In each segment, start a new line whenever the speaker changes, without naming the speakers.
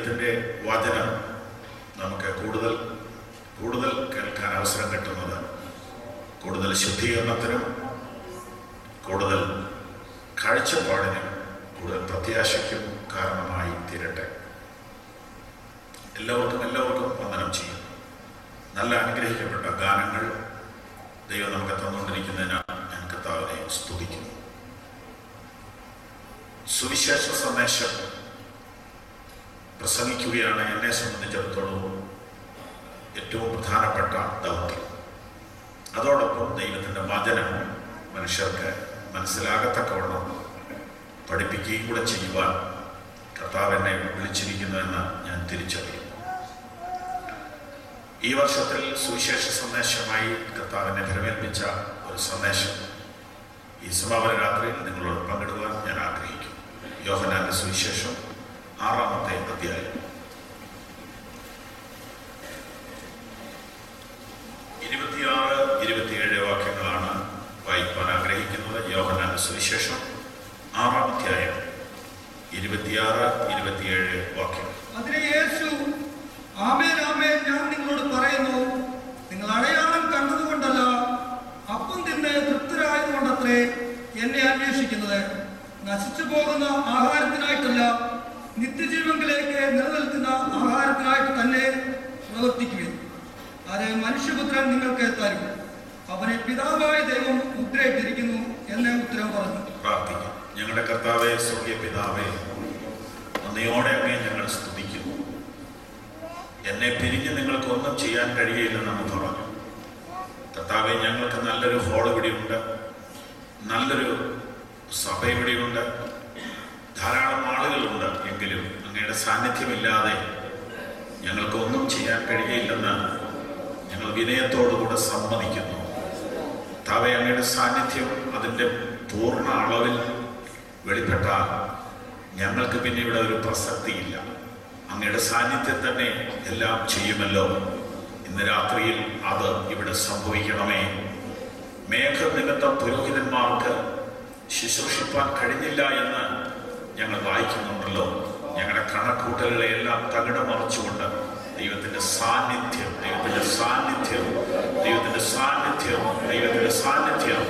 ദൈവത്തിൻ്റെ വചനം നമുക്ക് കൂടുതൽ കൂടുതൽ കേൾക്കാൻ അവസരം കിട്ടുന്നത് കൂടുതൽ ശുദ്ധീകരണത്തിനും കൂടുതൽ കാഴ്ചപ്പാടിനും കൂടുതൽ പ്രത്യാശയ്ക്കും കാരണമായി തീരട്ടെ. എല്ലാവർക്കും വന്ദനം ചെയ്യും. നല്ല അനുഗ്രഹിക്കപ്പെട്ട ഗാനങ്ങൾ ദൈവം നമുക്ക് തന്നുകൊണ്ടിരിക്കുന്നതിനാൽ ഞാൻ കർത്താവിനെ സ്തുതിക്കുന്നു. സുവിശേഷ സന്ദേശം പ്രസംഗിക്കുകയാണ് എന്നെ സംബന്ധിച്ചിടത്തോളം ഏറ്റവും പ്രധാനപ്പെട്ട ദൗത്യം. അതോടൊപ്പം ദൈവത്തിൻ്റെ വചനം മനുഷ്യർക്ക് മനസ്സിലാകത്തക്കവണ്ണം പഠിപ്പിക്കുകയും കൂടെ ചെയ്യുവാൻ കർത്താവ് എന്നെ വിളിച്ചിരിക്കുന്നുവെന്ന് ഞാൻ തിരിച്ചറിയുന്നു. ഈ വർഷത്തിൽ സുവിശേഷ സന്ദേശമായി കർത്താവിനെ ഫലമേൽപ്പിച്ച ഒരു സന്ദേശം ഈ സമാപന രാത്രിയിൽ നിങ്ങളോട് പങ്കിടുവാൻ ഞാൻ ആഗ്രഹിക്കുന്നു. യോഹന്നാന്റെ സുവിശേഷം 6-ാമത്തെ അധ്യായം 26-27 വാക്യങ്ങളാണ് വായിക്കുവാൻ ആഗ്രഹിക്കുന്നത്. യോഹന്നാന്റെ സുവിശേഷം 6-ാം അധ്യായം 26-27 വാക്യങ്ങൾ.
അതിന് യേശു, ആമേൻ ആമേൻ ഞാൻ നിങ്ങളോട് പറയുന്നു, നിങ്ങൾ അടയാളം കണ്ടതുകൊണ്ടല്ല, അപ്പം തിന്ന് തൃപ്തരായതുകൊണ്ടത്രേ എന്നെ അന്വേഷിക്കുന്നത്. നശിച്ചു പോകുന്ന ആഹാരത്തിനായിട്ടല്ല, നിത്യജീവങ്കിലേക്ക് നിലനിൽക്കുന്ന ആഹാരത്തിനായിട്ട് തന്നെ പ്രവർത്തിക്കുവിൻ. അത് മനുഷ്യപുത്രൻ നിങ്ങൾക്ക് തരും. അവനെ പിതാവായ ദൈവം മുദ്രയിട്ടിരിക്കുന്നു എന്ന് ഉത്തരം പറഞ്ഞു.
പ്രാർത്ഥിക്കാം. ഞങ്ങളുടെ കർത്താവേ, സ്വർഗീയ പിതാവേ, നന്ദിയോടെ അങ്ങേ ഞങ്ങൾ സ്തുതിക്കുന്നു. എന്നെ പിരിഞ്ഞ് നിങ്ങൾക്കൊന്നും ചെയ്യാൻ കഴിയില്ലെന്ന് പറഞ്ഞു. കർത്താവെ, ഞങ്ങൾക്ക് നല്ലൊരു ഹോൾ ഇവിടെയുണ്ട്, നല്ലൊരു സഭ ഇവിടെയുണ്ട്, ധാരാളം ആളുകളുണ്ട്. എങ്കിലും അങ്ങയുടെ സാന്നിധ്യമില്ലാതെ ഞങ്ങൾക്കൊന്നും ചെയ്യാൻ കഴിയില്ലെന്ന് ഞങ്ങൾ വിനയത്തോടുകൂടെ സമ്മതിക്കുന്നു. കർത്താവെ, അങ്ങയുടെ സാന്നിധ്യം അതിൻ്റെ പൂർണ്ണ അളവിൽ വെളിപ്പെട്ടാൽ ഞങ്ങൾക്ക് പിന്നെ ഇവിടെ ഒരു പ്രസക്തിയില്ല. അങ്ങയുടെ സാന്നിധ്യം തന്നെ എല്ലാം ചെയ്യുമല്ലോ. ഇന്ന് രാത്രിയിൽ അത് ഇവിടെ സംഭവിക്കണമേ. മേഘനിമിത്തം പുരോഹിതന്മാർക്ക് ശുശ്രൂഷിപ്പാൻ കഴിഞ്ഞില്ല എന്ന് ഞങ്ങൾ വായിക്കുന്നുണ്ടല്ലോ. ഞങ്ങളുടെ കണക്കൂട്ടലുകളെ എല്ലാം തകിടം മറിച്ചുകൊണ്ട് ദൈവത്തിൻ്റെ സാന്നിധ്യം, ദൈവത്തിൻ്റെ സാന്നിധ്യം, ദൈവത്തിൻ്റെ സാന്നിധ്യം, ദൈവത്തിൻ്റെ സാന്നിധ്യം,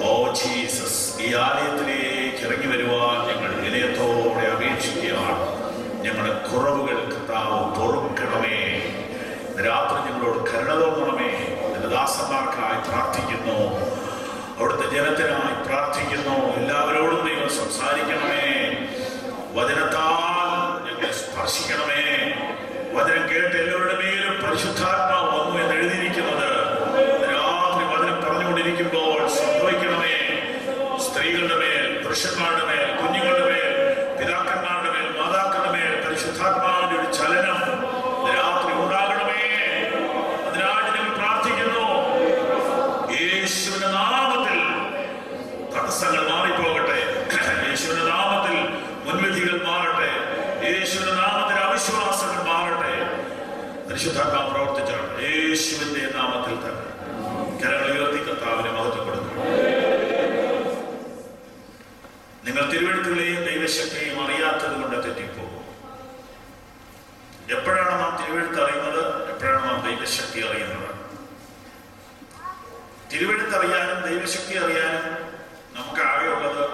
ഓ ജീസസ്, ഈ ആലയത്തിലേക്ക് ഇറങ്ങി വരുവാൻ ഞങ്ങൾ വിനയത്തോടെ അപേക്ഷിക്കുകയാണ്. ഞങ്ങളുടെ കുറവുകൾ കർത്താവ് പൊറുക്കണമേ. രാത്രി ഞങ്ങളോട് കരുണ തോന്നണമേ. നിന്റെ ദാസന്മാർക്കായി പ്രാർത്ഥിക്കുന്നു, അവിടുത്തെ ജനത്തിനായി പ്രാർത്ഥിക്കുന്നു. എല്ലാവരോടും ദൈവം സംസാരിക്കണമേ. വചനത്താൽ ഞങ്ങളെ സ്പർശിക്കണമേ. വചനം കേട്ട് എല്ലാവരുടെ മേലും പരിശുദ്ധാത്മാവ് വന്നു എന്ന് എഴുതിയിരിക്കുന്നത് രാത്രി വചനം പറഞ്ഞുകൊണ്ടിരിക്കുമ്പോൾ സംഭവിക്കണമേ. സ്ത്രീകളുടെ മേൽ, പുരുഷന്മാരുടെ മേൽ, കുഞ്ഞുങ്ങളുടെ മേൽ, പിതാക്കന്മാരുടെ മേൽ, മാതാക്കളുടെ മേൽ പരിശുദ്ധാത്മാവിന്റെ ഒരു ചലനം രാത്രി ഉണ്ടാകണമേ. അതിനായിട്ട് ഞങ്ങൾ പ്രാർത്ഥിക്കുന്നു. യേശുവിന്റെ നാമത്തിൽ തടസ്സങ്ങൾ മാറിപ്പോകട്ടെ. യേശുവിന്റെ നാമത്തിൽ മുൻവിധികൾ മാറട്ടെ. യേശുവിന്റെ നാമത്തിൽ അവിശ്വാസങ്ങൾ മാറട്ടെ. പരിശുദ്ധാത്മാവ് പ്രവർത്തിച്ചാണ്. യേശുവിന്റെ നാമത്തിൽ തന്നെ കരങ്ങൾ ഉയർത്തി കർത്താവിനെ മഹത്വപ്പെടുന്നു. നിങ്ങൾ തിരുവെഴുത്തുകളെയും ദൈവശക്തിയെയും അറിയാത്തത് കൊണ്ട് തെറ്റിപ്പോകും. എപ്പോഴാണ് നാം തിരുവെഴുത്ത് അറിയുന്നത്? എപ്പോഴാണ് നാം ദൈവശക്തി അറിയുന്നത്? തിരുവെഴുത്ത് അറിയാനും ദൈവശക്തി അറിയാനും നമുക്ക് ആകെയുള്ളത്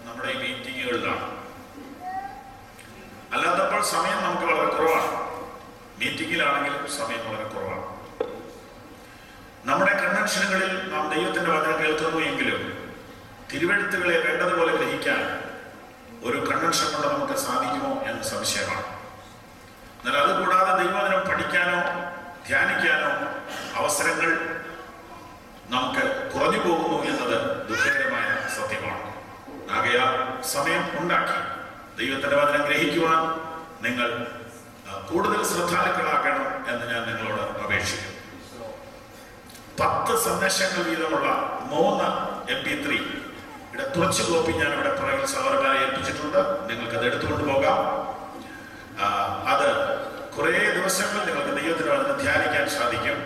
നമ്മുടെ ഈ മീറ്റിങ്ങുകളിലാണ്. അല്ലാത്തപ്പോൾ സമയം നമുക്ക് വളരെ കുറവാണ്. മീറ്റിങ്ങിലാണെങ്കിലും സമയം വളരെ കുറവാണ്. നമ്മുടെ കൺവെൻഷനുകളിൽ നാം ദൈവത്തിന്റെ വചനം കേൾക്കുന്നു എങ്കിലും തിരുവെഴുത്തുകളെ വേണ്ടതുപോലെ ഗ്രഹിക്കാൻ ഒരു കൺവെൻഷൻ കൊണ്ട് നമുക്ക് സാധിക്കുമോ എന്ന് സംശയമാണ്. എന്നാൽ അതുകൂടാതെ ദൈവവചനം പഠിക്കാനോ ധ്യാനിക്കാനോ അവസരങ്ങൾ നമുക്ക് കുറഞ്ഞു പോകുന്നു എന്നത് ദുഃഖകരമായ സത്യമാണ്. ആകയാൽ സമയം ഉണ്ടാക്കി ദൈവത്തിന്റെ വചനം ഗ്രഹിക്കുവാൻ നിങ്ങൾ കൂടുതൽ ശ്രദ്ധാലുക്കളാകണം എന്ന് ഞാൻ നിങ്ങളോട് അപേക്ഷിക്കുന്നു. 10 സന്ദേശങ്ങൾ വീതമുള്ള 3 MP3 കുറച്ച് കോപ്പി ഞാൻ ഇവിടെ പുറകിൽ സഹോദരന്മാരെ ഏൽപ്പിച്ചിട്ടുണ്ട്. നിങ്ങൾക്കത് എടുത്തുകൊണ്ട് പോകാം. അത് കുറേ ദിവസങ്ങൾ നിങ്ങൾക്ക് ദൈവത്തിന് വചനം ധ്യാനിക്കാൻ സാധിക്കും.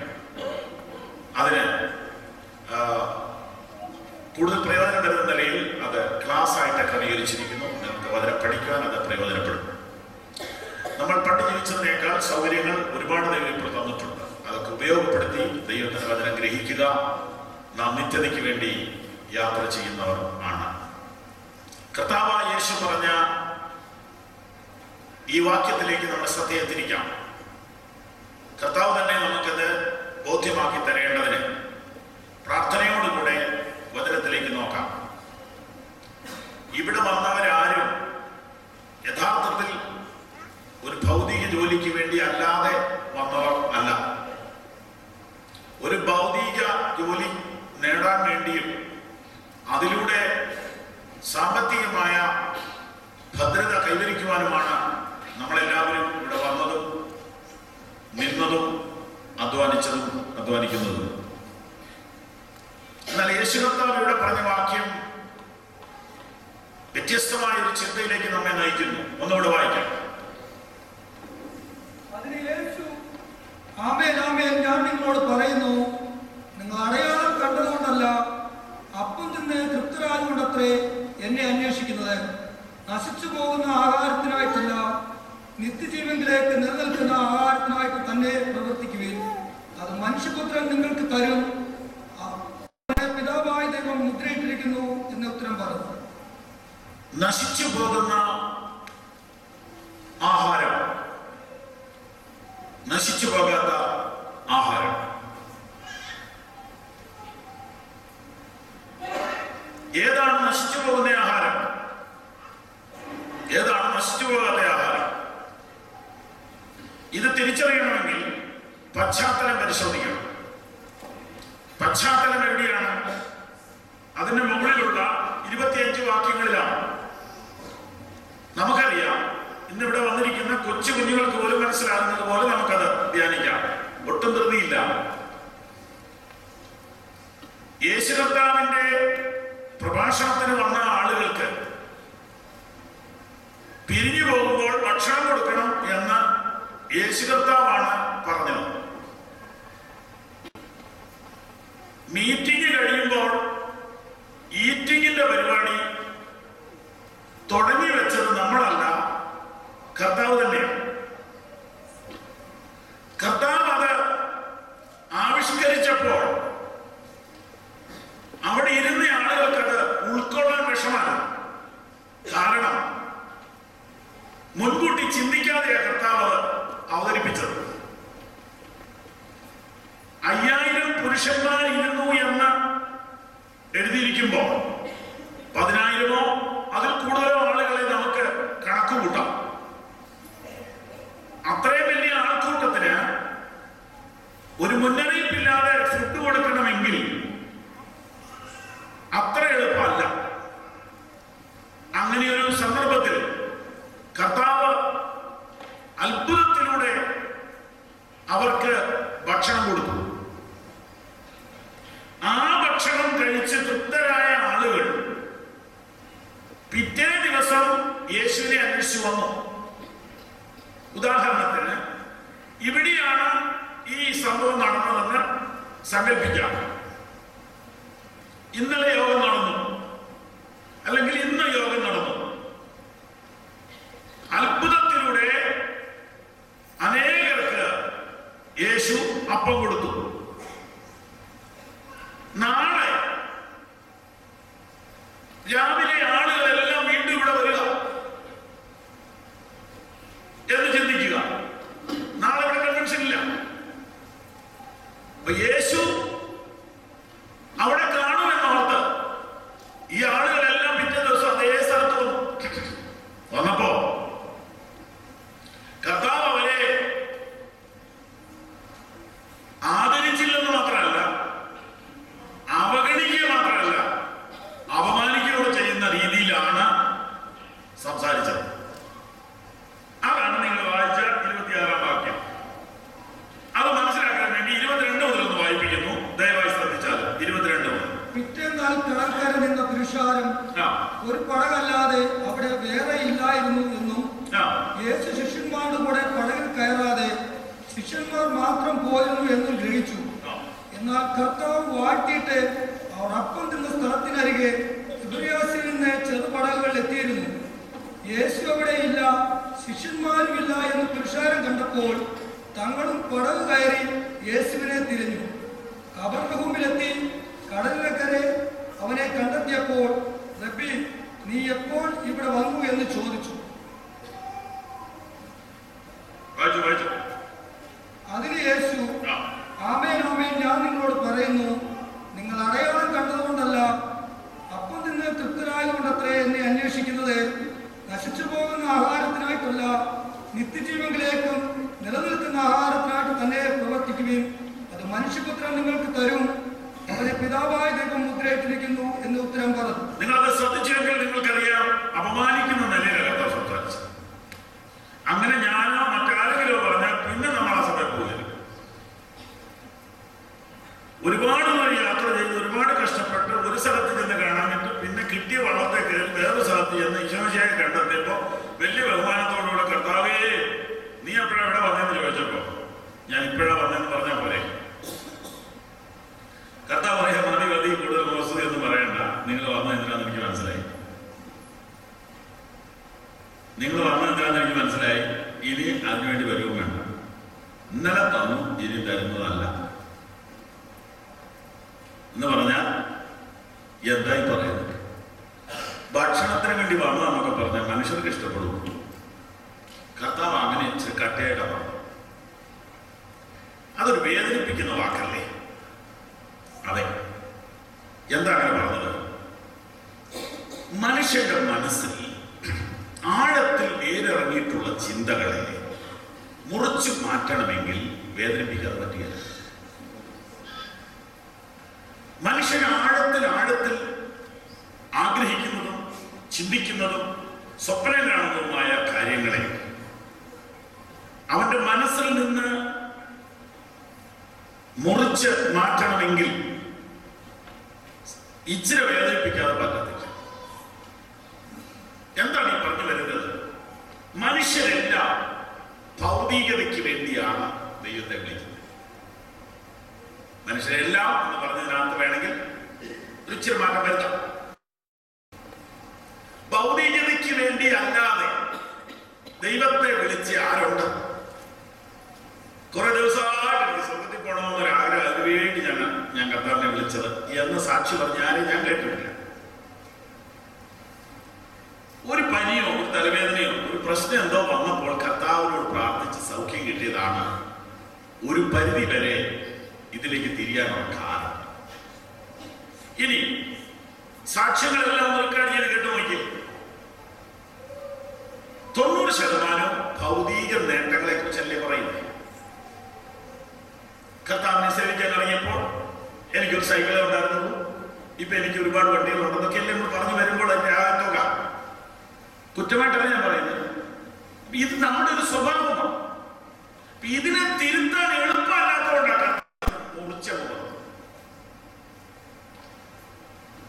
അതിന് കൂടുതൽ പ്രയോജനം വരുന്ന നിലയിൽ അത് ക്ലാസ് ആയിട്ട് ക്രമീകരിച്ചിരിക്കുന്നു. നിങ്ങൾക്ക് വചനം പഠിക്കുവാൻ അത് പ്രയോജനപ്പെടും. നമ്മൾ അനുവദിച്ചതിനേക്കാൾ സൗകര്യങ്ങൾ ഒരുപാട് ദൈവം ഇപ്പോൾ തന്നിട്ടുണ്ട്. അതൊക്കെ ഉപയോഗപ്പെടുത്തി ദൈവത്തിന്റെ വചനം ഗ്രഹിക്കുക. നാം നിത്യതയ്ക്ക് വേണ്ടി യാത്ര ചെയ്യുന്നവർ ആണ്. കർത്താവായ യേശു പറഞ്ഞ ഈ വാക്യത്തിലേക്ക് നമ്മുടെ ശ്രദ്ധയെ തിരിക്കാം. കർത്താവ് തന്നെ നമുക്കത് ബോധ്യമാക്കി തരേണ്ടതിന് പ്രാർത്ഥനയോടുകൂടെ വചനത്തിലേക്ക് നോക്കാം. ഇവിടെ വന്നവരാരും യഥാർത്ഥത്തിൽ ഒരു ഭൗതിക ജോലിക്ക് വേണ്ടി അല്ലാതെ വന്നവർ അല്ല. ഒരു ഭൗതിക ജോലി നേടാൻ വേണ്ടിയും അതിലൂടെ സാമ്പത്തികമായ ഭദ്രത കൈവരിക്കുവാനുമാണ് നമ്മളെല്ലാവരും ഇവിടെ വന്നതും നിന്നതും അധ്വാനിക്കുന്നതും. എന്നാൽ യേശു കർത്താവ് ഇവിടെ പറഞ്ഞ വാക്യം വ്യത്യസ്തമായ ഒരു ചിന്തയിലേക്ക് നമ്മെ നയിക്കുന്നു. ഒന്നുകൂടെ വായിക്കാം.
അതിന് യേശു, ആമേൻ ആമേൻ ഞാൻ നിങ്ങളോട് പറയുന്നു, നിങ്ങൾ അടയാളം കണ്ടതുകൊണ്ടല്ല അപ്പം തിന്ന് തൃപ്തരായതുകൊണ്ടത്രേ എന്നെ അന്വേഷിക്കുന്നത്. നശിച്ചു പോകുന്ന ആഹാരത്തിനായിട്ടല്ല, നിത്യജീവനിലേക്ക് നിലനിൽക്കുന്ന ആഹാരത്തിനായിട്ട് തന്നെ പ്രവർത്തിക്കുവിൻ. അത് മനുഷ്യപുത്രൻ നിങ്ങൾക്ക് തരും. പിതാവായ ദൈവം മുദ്രയിട്ടിരിക്കുന്നു എന്ന് ഉത്തരം പറഞ്ഞു.
നശിച്ചു പോകുന്ന ആഹാരം, നശിച്ചു പോകാത്ത ആഹാരം. ഏതാണ് നശിച്ചു പോകുന്ന ആഹാരം? ഏതാണ് നശിച്ചു പോകാത്ത ആഹാരം? ഇത് തിരിച്ചറിയണമെങ്കിൽ പശ്ചാത്തലം പരിശോധിക്കണം. പശ്ചാത്തലം എവിടെയാണ്? അതിന്റെ മുകളിലുള്ള 25 വാക്യങ്ങളിലാണ്. നമുക്കറിയാം, ഇന്നിവിടെ വന്നിരിക്കുന്ന കൊച്ചു കുഞ്ഞുങ്ങൾക്ക് പോലും മനസ്സിലാകുന്നത് പോലെ നമുക്കത് ധ്യാനിക്കാം. ഒട്ടും ധൃതിയില്ല. യേശു കർത്താവിന്റെ പ്രഭാഷണത്തിന് വന്ന ആളുകൾക്ക് പിരിഞ്ഞു പോകുമ്പോൾ ഭക്ഷണം കൊടുക്കണം എന്ന് യേശു കർത്താവാണ് പറഞ്ഞത്. മീറ്റിംഗ് കഴിയുമ്പോൾ ഈറ്റിംഗിന്റെ പരിപാടി തുടങ്ങി വെച്ചത് നമ്മളല്ല, കർത്താവ് തന്നെയാണ്. കർത്താവ് അത് ആവിഷ്കരിച്ചപ്പോൾ അവിടെ ഇരുന്ന ആളുകൾക്കത് ഉൾക്കൊള്ളാൻ വിഷമാണ്. കാരണം മുൻകൂട്ടി ചിന്തിക്കാതെയാണ് കർത്താവ് അവതരിപ്പിച്ചത്. 5000 പുരുഷന്മാരിരുന്നു എന്ന് എഴുതിയിരിക്കുമ്പോൾ 10,000-ഓ അതിൽ കൂടുതലോ ആളുകളെ നമുക്ക് കണക്കുകൂട്ടാം. അത്രയും വലിയ ആൾക്കൂട്ടത്തിന് ഒരു മുന്നറിയിപ്പില്ലാതെ ഫുഡ് കൊടുക്കണമെങ്കിൽ അത്ര എളുപ്പമല്ല. അങ്ങനെയൊരു സന്ദർഭത്തിൽ കർത്താവ് അത്ഭുതത്തിലൂടെ അവർക്ക് ഭക്ഷണം കൊടുത്തു. ആ ഭക്ഷണം കഴിച്ച് തൃപ്തരായ ആളുകൾ പിറ്റേ ദിവസം യേശുവിനെ അന്വേഷിച്ചു വന്നു. ഉദാഹരണത്തിന് ഇവിടെയാണ് ഈ സംഭവം നടന്നതെന്ന് സങ്കല്പിക്കാം. ഇന്നലെ യോഗം നടന്നു, അല്ലെങ്കിൽ ഇന്ന് യോഗം നടന്നു. അത്ഭുതത്തിലൂടെ അനേകർക്ക് യേശു അപ്പം കൊടുത്തു. നാളെ രാവിലെ ആളുകളെല്ലാം വീണ്ടും ഇവിടെ വരിക എന്ന് ചിന്തിക്കുക. നാളെ ഇവിടെ കൺവെൻഷൻ ഇല്ല. അപ്പൊ യേശു അവിടെ കാണുമെന്നോർത്ത് ഈ ആളുകളെല്ലാം പിറ്റേ ദിവസം അതേ സ്ഥലത്ത് വന്നപ്പോ കർത്താവ് അവരെ ആദരിച്ചില്ലെന്ന് മാത്രമല്ല, അവഗണിക്കുക മാത്രമല്ല, അപമാനിക്കുകയോട് ചെയ്യുന്ന രീതിയിലാണ് സംസാരിച്ചത്. അതാണ് നിങ്ങൾ വായിച്ച 26-ാം വാക്യം. അത് മനസ്സിലാക്കാൻ വേണ്ടി 22 മുതൽ ഒന്ന് വായിപ്പിക്കുന്നു. ദയവായി ശ്രദ്ധിച്ചാൽ 22 മുതൽ.
പിറ്റേന്നാൾ കടൽക്കര നിന്ന പുരുഷാരം ഒരു പടകല്ലാതെ അവിടെ വേറെ ഇല്ലായിരുന്നു എന്നും യേശു ശിഷ്യന്മാരുടെ കൂടെ പടകിൽ കയറാതെ ശിഷ്യന്മാർ മാത്രം പോയിരുന്നു എന്നും ഗ്രഹിച്ചു. എന്നാൽ കർത്താവ് വാഴ്ത്തിയിട്ട് അവർ അപ്പം തിന്ന സ്ഥലത്തിനരികെ തിബരിയാസിൽ നിന്ന് ചെറുപടകുകൾ എത്തിയിരുന്നു. യേശു അവിടെയില്ല, ശിഷ്യന്മാരുമില്ല എന്ന് പുരുഷാരം കണ്ടപ്പോൾ കണ്ടപ്പോൾ തങ്ങളും പടവ് കയറി യേശുവിനെ തിരഞ്ഞു. കബർനഹൂമിലെത്തി കടലിനക്കരെ അവനെ കണ്ടെത്തിയപ്പോൾ, റബ്ബി, നീ എപ്പോൾ ഇവിടെ വന്നു എന്ന് ചോദിച്ചു. അതിന് യേശു, ആമേൻ ആമേൻ, ഞാൻ നിങ്ങളോട് പറയുന്നു, നിങ്ങൾ അടയാളം കണ്ടതുകൊണ്ടല്ല, അപ്പം തിന്ന് തൃപ്തരായതുകൊണ്ടത്രേ എന്നെ അന്വേഷിക്കുന്നത്. നശിച്ചു പോകുന്ന ആഹാരത്തിനായിട്ടല്ല, നിത്യജീവനിലേക്കും നിലനിൽക്കുന്ന ആഹാരത്തിനായിട്ട് തന്നെ പ്രവർത്തിക്കുകയും അത് മനുഷ്യപുത്രൻ നിങ്ങൾക്ക് തരും. അവരെ പിതാവായ ദൈവം മുദ്രയിട്ടിരിക്കുന്നു എന്ന് ഉത്തരം പറഞ്ഞു.
നിങ്ങളത് ശ്രദ്ധിച്ചെങ്കിൽ നിങ്ങൾക്കറിയാം, അപമാനിക്കുന്ന നിലയിലല്ല സംസാരിച്ചത്. അങ്ങനെ ഞാനോ മറ്റാരെങ്കിലോ പറഞ്ഞാൽ പിന്നെ നമ്മൾ ആ സമയം പോകില്ല. ഒരുപാട് നാൾ യാത്ര ചെയ്ത് ഒരുപാട് കഷ്ടപ്പെട്ട് ഒരു സ്ഥലത്ത് ചെന്ന് കാണാനിട്ട് പിന്നെ കിട്ടിയ വള്ളത്തെ കയറി വേറൊരു സ്ഥലത്ത് ചെന്ന് ഈശോമിശിഹായെ കണ്ടെത്തിയപ്പോ വലിയ ബഹുമാനത്തോടുകൂടെ, കർത്താവേ നീ എപ്പോഴാ ഇവിടെ വന്നെന്ന് ചോദിച്ചപ്പോ ഞാൻ ഇപ്പോഴാ വന്നെന്ന് പറഞ്ഞാൽ പോലെ കർത്താവ് പറയാൻ മതി മതി കൂടുതൽ മോശം എന്ന് പറയണ്ട. നിങ്ങൾ വന്നത് എന്തിനാന്ന് എനിക്ക് മനസ്സിലായി. നിങ്ങൾ വന്നത് എന്തിനാന്ന് എനിക്ക് മനസ്സിലായി. ഇനി അതിനുവേണ്ടി വരുവും വേണ്ട. ഇന്നലെ തന്നു, ഇനി തരുന്നതല്ല എന്ന് പറഞ്ഞാൽ എന്തായി പറയുന്നത്? ഭക്ഷണത്തിന് വേണ്ടി വന്നു എന്നൊക്കെ പറഞ്ഞാൽ മനുഷ്യർക്ക് ഇഷ്ടപ്പെടും. കർത്താവ് അങ്ങനെ കട്ടയായിട്ടാണ് പറഞ്ഞു. അതൊരു വേദനിപ്പിക്കുന്ന വാക്കല്ലേ? അതെ. എന്താ അങ്ങനെ പറഞ്ഞത്? മനുഷ്യന്റെ മനസ്സിൽ ആഴത്തിൽ വേരിറങ്ങിയിട്ടുള്ള ചിന്തകളെ മുറിച്ചു മാറ്റണമെങ്കിൽ വേദനിപ്പിക്കാതെ പറ്റുകയില്ല. മനുഷ്യൻ ആഴത്തിൽ ആഗ്രഹിക്കുന്നതും ചിന്തിക്കുന്നതും സ്വപ്നം കാണുന്നതുമായ കാര്യങ്ങളെ അവന്റെ മനസ്സിൽ നിന്ന് മുറിച്ച് മാറ്റണമെങ്കിൽ ഇച്ചിരി വേദനിപ്പിക്കാതെ പറ്റത്തില്ല. എന്താണ് ഈ പറഞ്ഞു വരുന്നത്? മനുഷ്യരെല്ലാം ഭൗതികതയ്ക്ക് വേണ്ടിയാണ് ദൈവത്തെ വിളിക്കുന്നത്. മനുഷ്യരെല്ലാം എന്ന് പറഞ്ഞതിനകത്ത് വേണമെങ്കിൽ ഇച്ചിരി മാറ്റം വരുത്താം. ഭൗതികതയ്ക്ക് വേണ്ടി അല്ലാതെ ദൈവത്തെ വിളിച്ച് ആരുണ്ട്? കുറെ ദിവസമായിട്ട് എനിക്ക് സ്വർഗത്തിൽ പോകണമെന്നൊരു ആഗ്രഹം, അതിനുവേണ്ടി ഞാൻ കർത്താവിനെ വിളിച്ചത് എന്ന് സാക്ഷി പറഞ്ഞ ആരെയും ഞാൻ കേട്ടിട്ടില്ല. ഒരു പനിയോ ഒരു തലവേദനയോ ഒരു പ്രശ്നം എന്തോ വന്നപ്പോൾ കർത്താവിനോട് പ്രാർത്ഥിച്ച് സൗഖ്യം കിട്ടിയതാണ് ഒരു പരിധി വരെ ഇതിലേക്ക് തിരിയാനുള്ള കാരണം. ഇനി സാക്ഷ്യങ്ങളെല്ലാം റെക്കോർഡ് ചെയ്ത് കേട്ടു നോക്കി. 90% ഭൗതിക നേട്ടങ്ങളെ കുറിച്ചല്ലേ പറയുന്നത്. കർത്താവിനെ സേവിക്കാൻ ഇറങ്ങിയപ്പോൾ എനിക്കൊരു സൈക്കിളേ ഉണ്ടായിരുന്നുള്ളൂ, ഇപ്പൊ എനിക്ക് ഒരുപാട് വണ്ടികളുണ്ടെന്നൊക്കെ എല്ലാം നമ്മൾ പറഞ്ഞു വരുമ്പോൾ അതിന്റെ ആകത്തുക കുറ്റമായിട്ടല്ല ഞാൻ പറയുന്നത്. ഇത് നമ്മുടെ ഒരു സ്വഭാവമാണ്. ഇതിനെ തിരുത്താൻ എളുപ്പമല്ലാത്തതുകൊണ്ടാണ്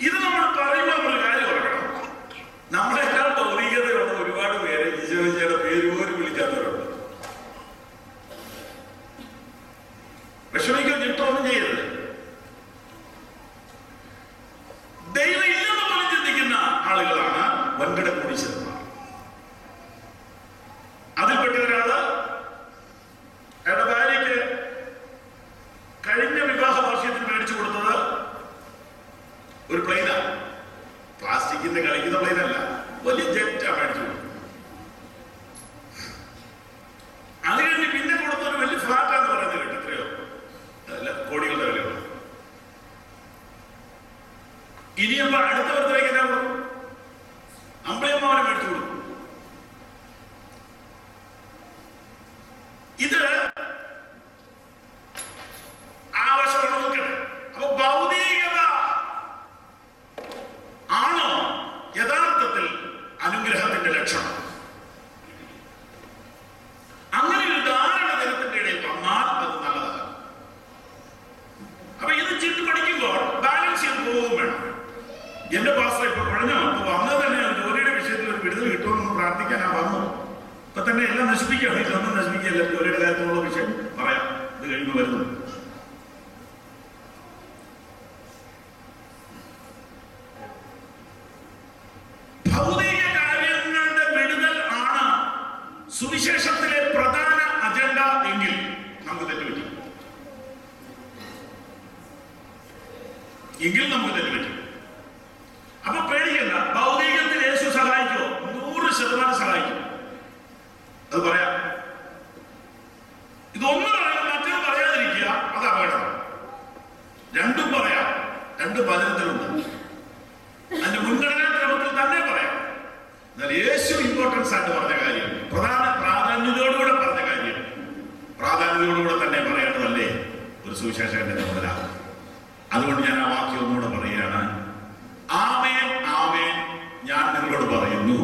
ഇത് നമ്മൾ പറയുമ്പോൾ നമ്മൾ കാര്യം ഓർക്കണം. നമ്മളെക്കാൾ ഭൗതികതയുള്ള ഒരുപാട് പേര് ഈശോയുടെ പേര് പോലും വിളിക്കാത്തവരുണ്ട്. വിഷമിക്കാൻ ചിട്ടൊന്നും ചെയ്യരുത്. ദൈവം ഇല്ലെന്ന് പോലും ചിന്തിക്കുന്ന ആളുകളാണ് വൻകിട കോടീശ്വരന്മാർ. അതിൽപ്പെട്ട ഒരാള് അയാളുടെ ഭാര്യയ്ക്ക് കഴിഞ്ഞ വിവാഹ വാർഷികത്തിന് മേടിച്ചു കൊടുത്തത് ഒരു പ്ലെയിനാണ്. പ്ലാസ്റ്റിക്കിന്റെ കളിക്കുന്ന പ്ലെയിനല്ല, വലിയ ജെറ്റാ മേടിച്ചു കൊടുത്തത്. അത് കഴിഞ്ഞ് പിന്നെ കൊടുത്തൊരു വലിയ ഫ്ലാറ്റാന്ന് പറയുന്നത് കേട്ടോ. എത്രയോ അല്ല കോടികളുടെ വിലയുള്ളൂ. ഇനിയപ്പോ അടുത്ത ബർത്ത്ഡേക്ക് എന്നാ കൊടുക്കും? അമ്പയമ്മാവനെ മേടിച്ചു കൊടുക്കും. ഇത് ആവശ്യമാണ് നോക്കണം. അപ്പൊ ഭൗതികത ആണോ യഥാർത്ഥത്തിൽ അനുഗ്രഹത്തിന്റെ ലക്ഷണം? അങ്ങനെ ഒരു ധാരണ ജനത്തിന്റെ ഇടയിൽ വന്നാൽ അത് നല്ലതാണ്. അപ്പൊ ഇത് ചിന്തി പഠിക്കുമ്പോൾ ബാലൻസ് ചെയ്ത് പോവുകയും വേണം. എന്റെ പാസ്റ്റർ ഇപ്പൊ പറഞ്ഞോ, അപ്പൊ വന്നത് തന്നെ ജോലിയുടെ വിഷയത്തിൽ ഒരു വിടുതൽ കിട്ടുമെന്ന് പ്രാർത്ഥിക്കാനാ വന്നു. ഇപ്പൊ തന്നെ എല്ലാം നശിപ്പിക്കുകയാണ്. ഇതൊന്നും നശിപ്പിക്കുകയല്ല, ജോലിയുടെ കാര്യത്തിലുള്ള വിഷയം പറയാം, ഇത് കഴിയുമ്പോൾ വരുന്നു. ഭൗതിക കാര്യങ്ങളുടെ വിടുതൽ ആണ് സുവിശേഷത്തിലെ പ്രധാന അജണ്ട എങ്കിൽ നമുക്ക് തെറ്റ് പറ്റും. അപ്പൊ പേടിക്കണ്ട. ഭൗതികത്തിൽ യേശു സഹായിക്കോ? 100% സഹായിക്കും. അത് പറയാം. ഇതൊന്ന് പറയാം, മറ്റൊന്ന് പറയാതിരിക്കുക, അത് അപകടം. രണ്ടും പറയാം. രണ്ട് പതിനത്തിലുണ്ട്. അതിന്റെ മുൻഗണനാ ക്രമത്തിൽ തന്നെ പറയാം. എന്നാൽ യേശു ഇമ്പോർട്ടൻസ് ആയിട്ട് പറഞ്ഞ കാര്യം, പ്രാധാന്യതയോടുകൂടെ പറഞ്ഞ കാര്യം പ്രാധാന്യതയോടുകൂടെ തന്നെ പറയേണ്ടതല്ലേ ഒരു സുവിശേഷകന്റെ ചുമതല. അതുകൊണ്ട് ഞാൻ ആ വാക്യം ഒന്നുകൂടെ പറയുകയാണ്. ആമേൻ ആമേൻ ഞാൻ നിങ്ങളോട് പറയുന്നു,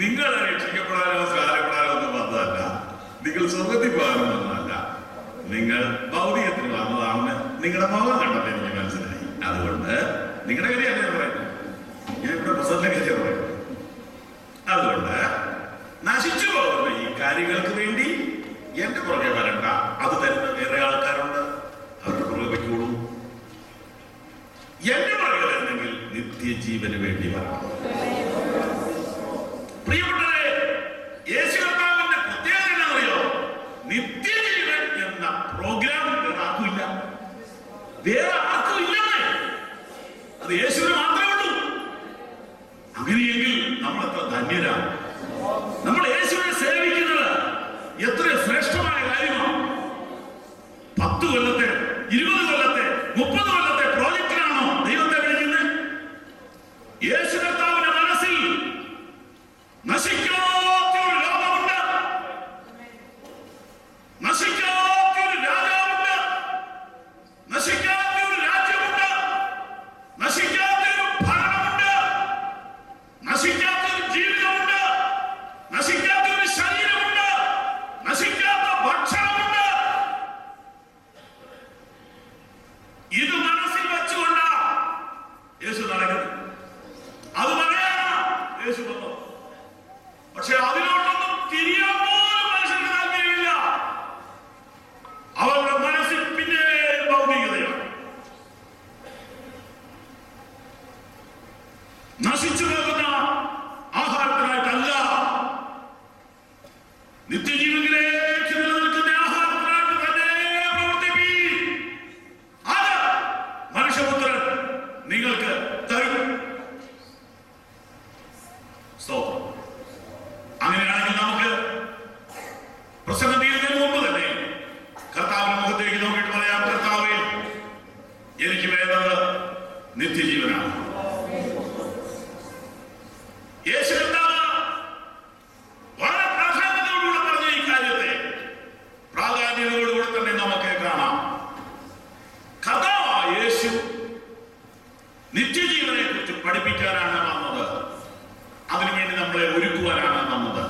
നിങ്ങൾ രക്ഷിക്കപ്പെടാനോ സ്നാനപ്പെടാനോ ഒന്നും വന്നതല്ല, നിങ്ങൾ സ്വർഗത്തിൽ പോകാനോ വന്നതല്ല, നിങ്ങൾ ഭൗതികത്തിന് വന്നതാണെന്ന് നിങ്ങളുടെ മുഖം കണ്ടത് എനിക്ക് മനസ്സിലായി. അതുകൊണ്ട് നിങ്ങളുടെ കാര്യമല്ല ഞാൻ പറയുന്നത്, ഞാൻ ഇവിടെ പ്രസന്റിലെ കാര്യം പറയുന്നത്. അതുകൊണ്ട് നശിച്ചു പോകുന്ന ഈ കാര്യങ്ങൾക്ക് വേണ്ടി എന്റെ പുറകെ വരണ്ട. അത് തരുന്ന വേറെ ആൾക്കാരുണ്ട്, അവരുടെ പുറകെ വയ്ക്കുള്ളൂ. എന്റെ പുറകെ വരുന്നെങ്കിൽ നിത്യജീവന് വേണ്ടി വരണം. പ്രിയപ്പെട്ടവരെ, യേശു കർത്താവിന്റെ പ്രത്യേകത എന്താണെന്നറിയോ? നിത്യജീവൻ എന്ന പ്രോഗ്രാം ആർക്കുമില്ല, വേറെ ആർക്കും ഇല്ലെന്ന്. അത് യേശുവിന് മാത്രമേ ഉള്ളൂ. അങ്ങനെയെങ്കിൽ നമ്മൾ എത്ര ധന്യരാണ്. നമ്മൾ യേശുവിനെ സേവിക്കുന്നത് എത്ര ശ്രേഷ്ഠമായ കാര്യമാണ്. 10 കൊല്ലത്തെ 20 കൊല്ലത്തെ 30 കൊല്ലത്തെ പ്രോജക്റ്റിനാണോ ദൈവത്തെ വിളിക്കുന്നത്? യേശു കർത്താവിന്റെ മനസ്സിൽ നശിക്കാത്തൊരു ലോകമുണ്ട്, നശിക്കാത്തൊരു രാജാവുണ്ട്, നശിക്കാത്തൊരു രാജ്യമുണ്ട്, നശിക്കാത്തൊരു ഭരണമുണ്ട്, നശിക്കാത്തൊരു ജീവിതമുണ്ട്, നശിക്കാത്തൊരു ശരീരമുണ്ട്, നശിക്കാത്ത ഭക്ഷണമുണ്ട്. ഇത് മനസ്സിൽ വെച്ചുകൊണ്ടാ യേശു നടക്കുന്നത്. അത് പറയാനാ യേശു വന്നു. പക്ഷെ അതിലോട്ടൊന്നും തിരിയാൻ പോലും മനുഷ്യർക്ക് താല്പര്യമില്ല. അവരുടെ മനസ്സിൽ പിന്നെ ഭൗതികതയാണ്. നശിച്ചു പോകുന്ന ആഹാരത്തിനായിട്ടല്ല, നിത്യജീവനിലേക്ക് നിലനിൽക്കുന്ന ആഹാരത്തിനായിട്ട് തന്നെ പ്രവർത്തിപ്പീൻ. അത് മനുഷ്യപുത്രൻ നിങ്ങൾക്ക് തരും. സ്തോത്രം. അങ്ങനെയാണെങ്കിൽ നമുക്ക് പ്രസംഗം തീരുന്നതിന് മുമ്പ് തന്നെ കർത്താവിന്റെ മുഖത്തേക്ക് നോക്കിയിട്ട് പറയാം, കർത്താവേ, എനിക്ക് വേണ്ടത് നിത്യജീവനാണ്. യേശു കർത്താവ് വളരെ പ്രാധാന്യത്തോടുകൂടെ പറഞ്ഞ ഈ കാര്യത്തെ പ്രാധാന്യത്തോടുകൂടെ തന്നെ നമുക്ക് കാണാം. കർത്താവായ യേശു നിത്യജീവനെ കുറിച്ച് പഠിപ്പിക്കാനാണ് വന്നത്. അതിനുവേണ്ടി നമ്മളെ ഒരുക്കുവാനാണ് വന്നത്.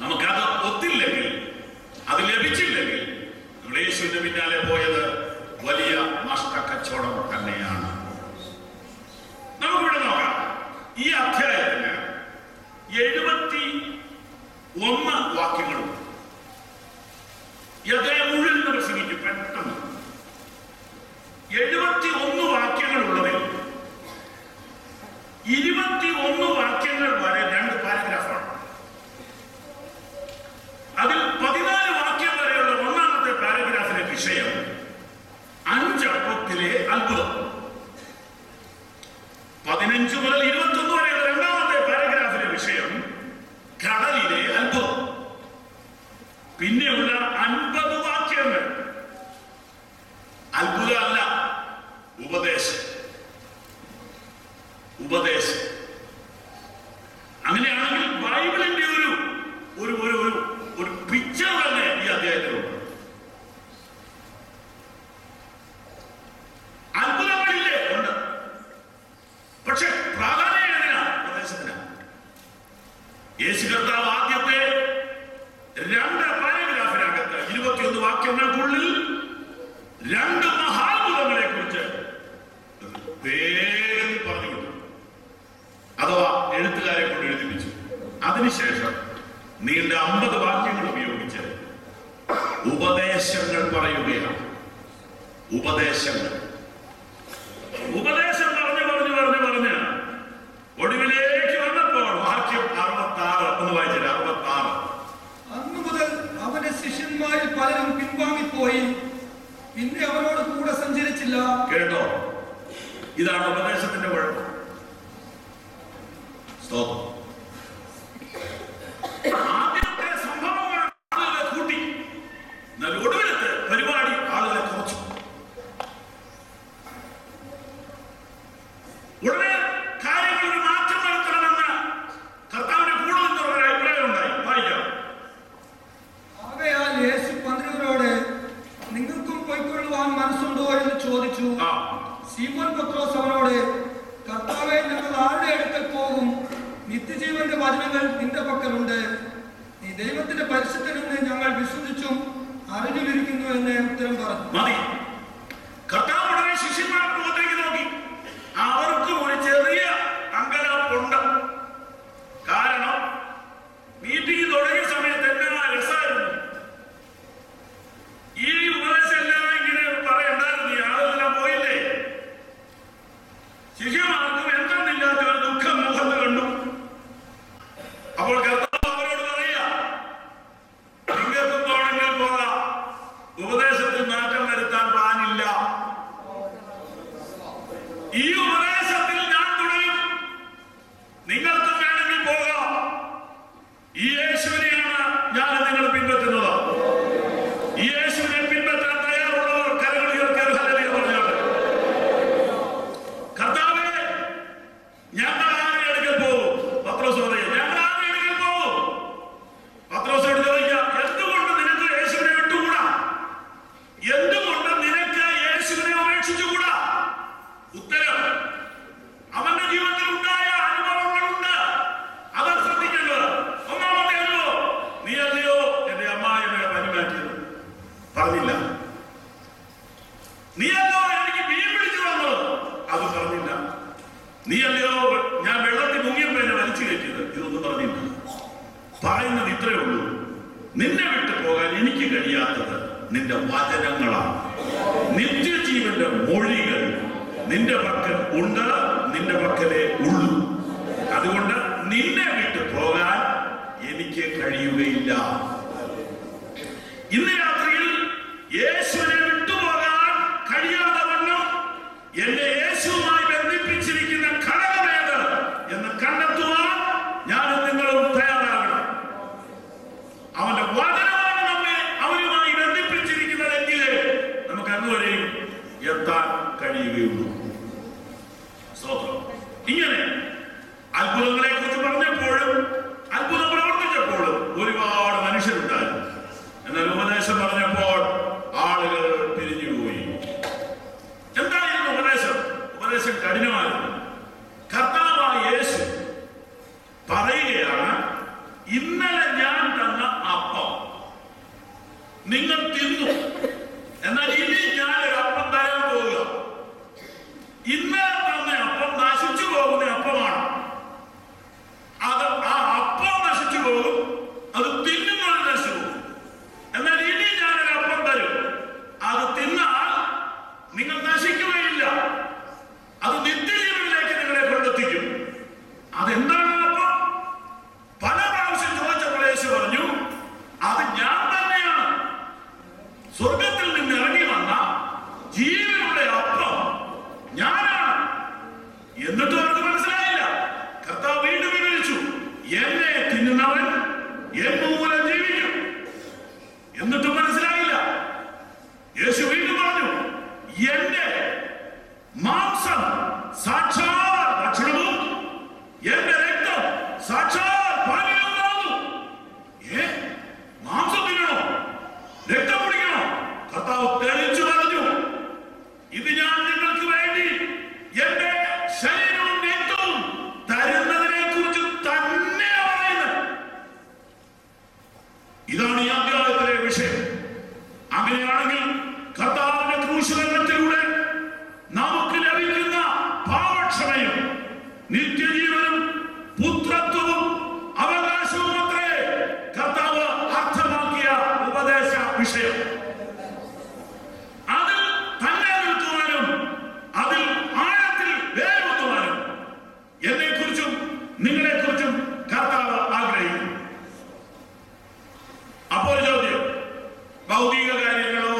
നമുക്കത് ഒത്തില്ലെങ്കിൽ, അത് ലഭിച്ചില്ലെങ്കിൽ നമ്മൾ യേശുവിന്റെ പിന്നാലെ പോയത് വലിയ നഷ്ടക്കച്ചവടം തന്നെയാണ്. നമുക്കിവിടെ നോക്കാം. ഈ അധ്യായത്തിന് 71 വാക്യങ്ങളും. ഈ അധ്യായം മുഴുവൻ പ്രസംഗിക്കും പെട്ടെന്ന്. 71 വാക്യങ്ങളുള്ളതിൽ 21 വാക്യങ്ങൾ വരെ 2 പാരഗ്രാഫാണ്. അതിൽ 14 വാക്യം വരെയുള്ള ഒന്നാമത്തെ പാരഗ്രാഫിലെ വിഷയം 5 അപ്പത്തിലെ അത്ഭുതം. 15 മുതൽ 21 വരെയുള്ള രണ്ടാമത്തെ പാരഗ്രാഫിലെ വിഷയം കടലിലെ അത്ഭുതം. പിന്നെയുള്ള 50 വാക്യങ്ങൾ അത്ഭുതമല്ല, ഉപദേശം. അങ്ങനെയാണെങ്കിൽ ബൈബിളിന്റെ ഒരു പിക്ചർ തന്നെ ഈ അധ്യായത്തിലുണ്ട്. അത്ഭുതങ്ങളില്ലേ? ഉണ്ട്. പക്ഷെ പ്രാധാന്യം എങ്ങനെയാ? ഉപദേശത്തിനാണ്. യേശു കർത്താവ് ആദ്യത്തെ 2 പാരഗ്രാഫിനകത്ത് 21 വാക്യങ്ങൾക്കുള്ളിൽ 2 മഹാത്ഭുതങ്ങളെ കുറിച്ച് വേഗത്തിൽ പറഞ്ഞു വിട്ടു, അഥവാ എഴുത്തുകാരെ കൊണ്ട് എഴുതിപ്പിച്ചു. അതിനുശേഷം നീണ്ട 50 വാക്യങ്ങൾ ഉപയോഗിച്ച് ഉപദേശങ്ങൾ പറയുകയാണ്. ഉപദേശം പറഞ്ഞ് ഒടുവിലേക്ക് വന്നപ്പോൾ വാക്യം 66 ഒന്ന് വായിച്ചില്ല. 66.
അന്നു മുതൽ അവന്റെ ശിഷ്യന്മാരിൽ പലരും പിൻവാങ്ങിപ്പോയി, പിന്നെ അവരോട് കൂടെ സഞ്ചരിച്ചില്ല.
കേട്ടോ, ഇതാണ് ഉപദേശത്തിന്റെ കുഴപ്പം. ആദ്യത്തെ സംഭവങ്ങൾ ആളുകളെ കൂട്ടി, എന്നാൽ ഒടുവിലത്തെ പരിപാടി ആളുകളെ കുറച്ചു. ഉടനെ കാര്യങ്ങളിൽ മാറ്റം വരുത്തണമെന്ന് കർത്താവിന് കൂടുതൽ ഒരു അഭിപ്രായം ഉണ്ടായി. വായിക്കാം.
ആകയാൽ യേശു പന്ത്രവരോട് നിങ്ങൾക്കും പോയിക്കൊള്ളുവാൻ മനസ്സുണ്ടോ എന്ന് ചോദിച്ചു. ശീമോൻ പത്രോസ് അവനോട്, കർത്താവേ, ഞങ്ങൾ ആരുടെ അടുക്കൽ പോകും? നിത്യജീവന്റെ വചനങ്ങൾ നിന്റെ പക്കലുണ്ട്. നീ ദൈവത്തിന്റെ പരിശുദ്ധനെന്ന് ഞങ്ങൾ വിശ്വസിച്ചും അറിഞ്ഞുമിരിക്കുന്നു എന്ന് ഉത്തരം പറഞ്ഞു.
കർത്താവ് ഉടനെ ശിഷ്യന്മാരുടെ മുഖത്തേക്ക് നോക്കി. അവർക്കും ഒരു ചെറിയ അങ്കലാപ്പുണ്ട്. കാരണം മീറ്റിംഗ് തുടങ്ങിയ സമയത്ത് എന്നാ രസമായിരുന്നു. ഈ ഉപദേശം എല്ലാം ഇങ്ങനെ പറയണ്ടായിരുന്നു. ആളെല്ലാം പോയില്ലേ? ശിഷ്യന്മാർക്കും എന്തെന്നില്ലാത്ത ഒരു ദുഃഖം മുഖത്ത് കണ്ടു. അപ്പോൾ കർത്താവ് അവരോട് പറയാ, നിങ്ങൾക്കും വേണമെങ്കിൽ പോകാം, ഉപദേശത്തിൽ മാറ്റം വരുത്താൻ പ്ലാനില്ല. ഈ ഉപദേശത്തിൽ ഞാൻ തുടരും, നിങ്ങൾക്കും വേണമെങ്കിൽ പോകാം. ഈ യേശുവിനെയാണ് ഞാൻ നിങ്ങൾ പിൻപറ്റുന്നത്. ഈ യേശുവിനെ പിൻപറ്റാൻ തയ്യാറുള്ളവർ കരങ്ങൾ ഉയർത്തിയാൽ ഹല്ലേലൂയ പറഞ്ഞോട്ടെ. കർത്താവേ, ഞങ്ങൾ ആരുടെ അടുക്കൽ പോകും? പത്രോസ് പറയും, ഞങ്ങൾ ആരുടെ അടുക്കൽ പോകും? പത്രോസോട് ചോദിക്കാം, എന്തുകൊണ്ട് നിനക്ക് യേശുവിനെ വിട്ടുകൂടാ? എന്തുകൊണ്ട് നിനക്ക് യേശുവിനെ ഉപേക്ഷിച്ചുകൂടാ? ഉത്തരം, അവന്റെ ജീവിതത്തിൽ ഉണ്ടായ അനുഭവങ്ങളുണ്ട്. അത് ശ്രദ്ധിക്കേണ്ടത്. ഒന്നാമത്തെയല്ലോ, നീ അല്ലയോ എന്റെ അമ്മായിയുടെ പനി മാറ്റിയത്? പറഞ്ഞില്ല. നീയല്ലോ എനിക്ക് മീൻ പിടിച്ചു വന്നത്? അത് പറഞ്ഞില്ല. നീയല്ലയോ ഞാൻ വെള്ളത്തിൽ മുങ്ങിയപ്പോ എന്നെ വലിച്ചു കയറ്റിയത്? ഇതൊന്നും പറഞ്ഞില്ല. പറയുന്നത് ഇത്രയേ ഉള്ളൂ, നിന്നെ വിട്ടു പോകാൻ എനിക്ക് കഴിയാത്തത് നിന്റെ വചനങ്ങളാണ്. നിത്യജീവന്റെ മൊഴികൾ നിന്റെ പക്കൽ ഉണ്ട്, നിന്റെ പക്കലേ ഉള്ളൂ. അതുകൊണ്ട് നിന്നെ വിട്ടു പോകാൻ എനിക്ക് കഴിയുകയില്ല. ഇന്ന് രാത്രിയിൽ യേശുവിനെ വിട്ടുപോകാൻ കഴിയാതെ വണ്ണം എന്നെ യേശുവുമായി ബന്ധിപ്പിച്ചിരിക്കുന്ന ഘടകമേത് എന്ന് കണ്ടെത്തുവാൻ ഞാനും നിങ്ങളും തയ്യാറാകണം. അവന്റെ വചനമാണ് നമ്മെ അവനുമായി ബന്ധിപ്പിച്ചിരിക്കുന്നതെങ്കിലേ നമുക്ക് അതുവരെയും എത്താൻ കഴിയുകയുള്ളൂ. സ്തോത്രം. ഇങ്ങനെ അത്ഭുതങ്ങളെ കുറിച്ച് പറഞ്ഞപ്പോഴും അത്ഭുതം പ്രവർത്തിച്ചപ്പോഴും ഒരുപാട് മനുഷ്യരുണ്ടായിരുന്നു. എന്നാൽ ഉപദേശം പറഞ്ഞപ്പോൾ ആളുകൾ പിരിഞ്ഞുപോയി. എന്തായിരുന്നു ഉപദേശം? ഉപദേശം കഠിനമായിരുന്നു. കർത്താവായ യേശു പറയുകയാണ്, ഇന്നലെ ഞാൻ തന്ന അപ്പം നിങ്ങൾ തിന്നു, എന്നാൽ ഇനി ഞാനൊരു അപ്പം തരാൻ പോവുക. ഇന്നലെ തന്ന അപ്പം നശിച്ചു പോകുന്ന അപ്പമാണ്. അത് ആ അപ്പം നശിച്ചു പോകും, അത് തിന്നുന്നത് നശിച്ചു പോകും. എന്നാൽ ഇനി ഞാനൊരു അപ്പം തരും, അത് തിന്നാൽ നിങ്ങൾ നശിക്കുകയില്ല, അത് നിത്യജീവനിലേക്ക് നിങ്ങളെ കൊണ്ടെത്തിക്കും. അതെന്താണ് അപ്പം? പല പ്രാവശ്യം ചോദിച്ചപ്പോൾ യേശു പറഞ്ഞു, അത് ഞാൻ തന്നെയാണ്. സ്വർഗത്തിൽ നിന്ന് ഇറങ്ങി വന്ന ജീവനുള്ള അപ്പം ഞാനാണ്. എന്നിട്ടും അവർക്ക് മനസ്സിലായില്ല. കർത്താവ് വീണ്ടും വിവരിച്ചു, എന്നെ തിന്നുന്നവൻ മൂലം ജീവിക്കും. എന്നിട്ടും മനസ്സിലായില്ല. യേശു വീണ്ടും പറഞ്ഞു, എന്റെ മാംസം സാക്ഷാൽ ഭക്ഷണവും എന്റെ രക്തം സാക്ഷാൽ പാനീയവുമാകുന്നു. മാംസം തിന്നണോ? രക്തം കുടിക്കണോ? കർത്താവ് തെളിച്ചു പറഞ്ഞു, ഇത് ഞാൻ നിങ്ങൾക്ക് വേണ്ടി എന്റെ ശരീരവും രക്തവും തരുന്നതിനെ കുറിച്ച് തന്നെ പറയുന്നത്. ഇതാണ് ഈ അധ്യായത്തിലെ വിഷയം. അങ്ങനെയാണെങ്കിൽ കർത്താവിന്റെ ക്രൂശിതത്തിലൂടെ നമുക്ക് ലഭിക്കുന്ന പാപക്ഷമയും നിത്യജീവനും പുത്രത്വവും അവകാശവും അത്രേ കർത്താവ് അർത്ഥമാക്കിയ ഉപദേശ വിഷയം. അതിൽ തന്നെ നിൽക്കുവാനും അതിൽ ആഴത്തിൽ വേരുവാനും എന്നെക്കുറിച്ചും നിങ്ങളെക്കുറിച്ചും കർത്താവ് ആഗ്രഹിക്കുന്നു. അപ്പോൾ ചോദ്യം, ഭൗതിക കാര്യങ്ങളോ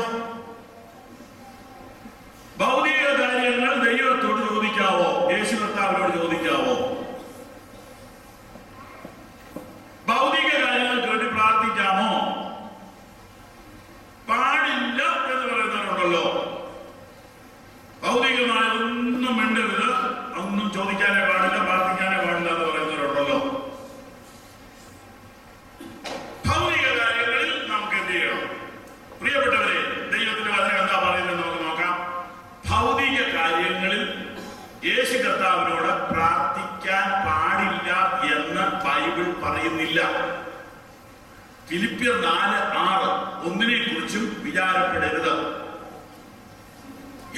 4:6 ഒന്നിനെ കുറിച്ചും വിചാരപ്പെടരുത്.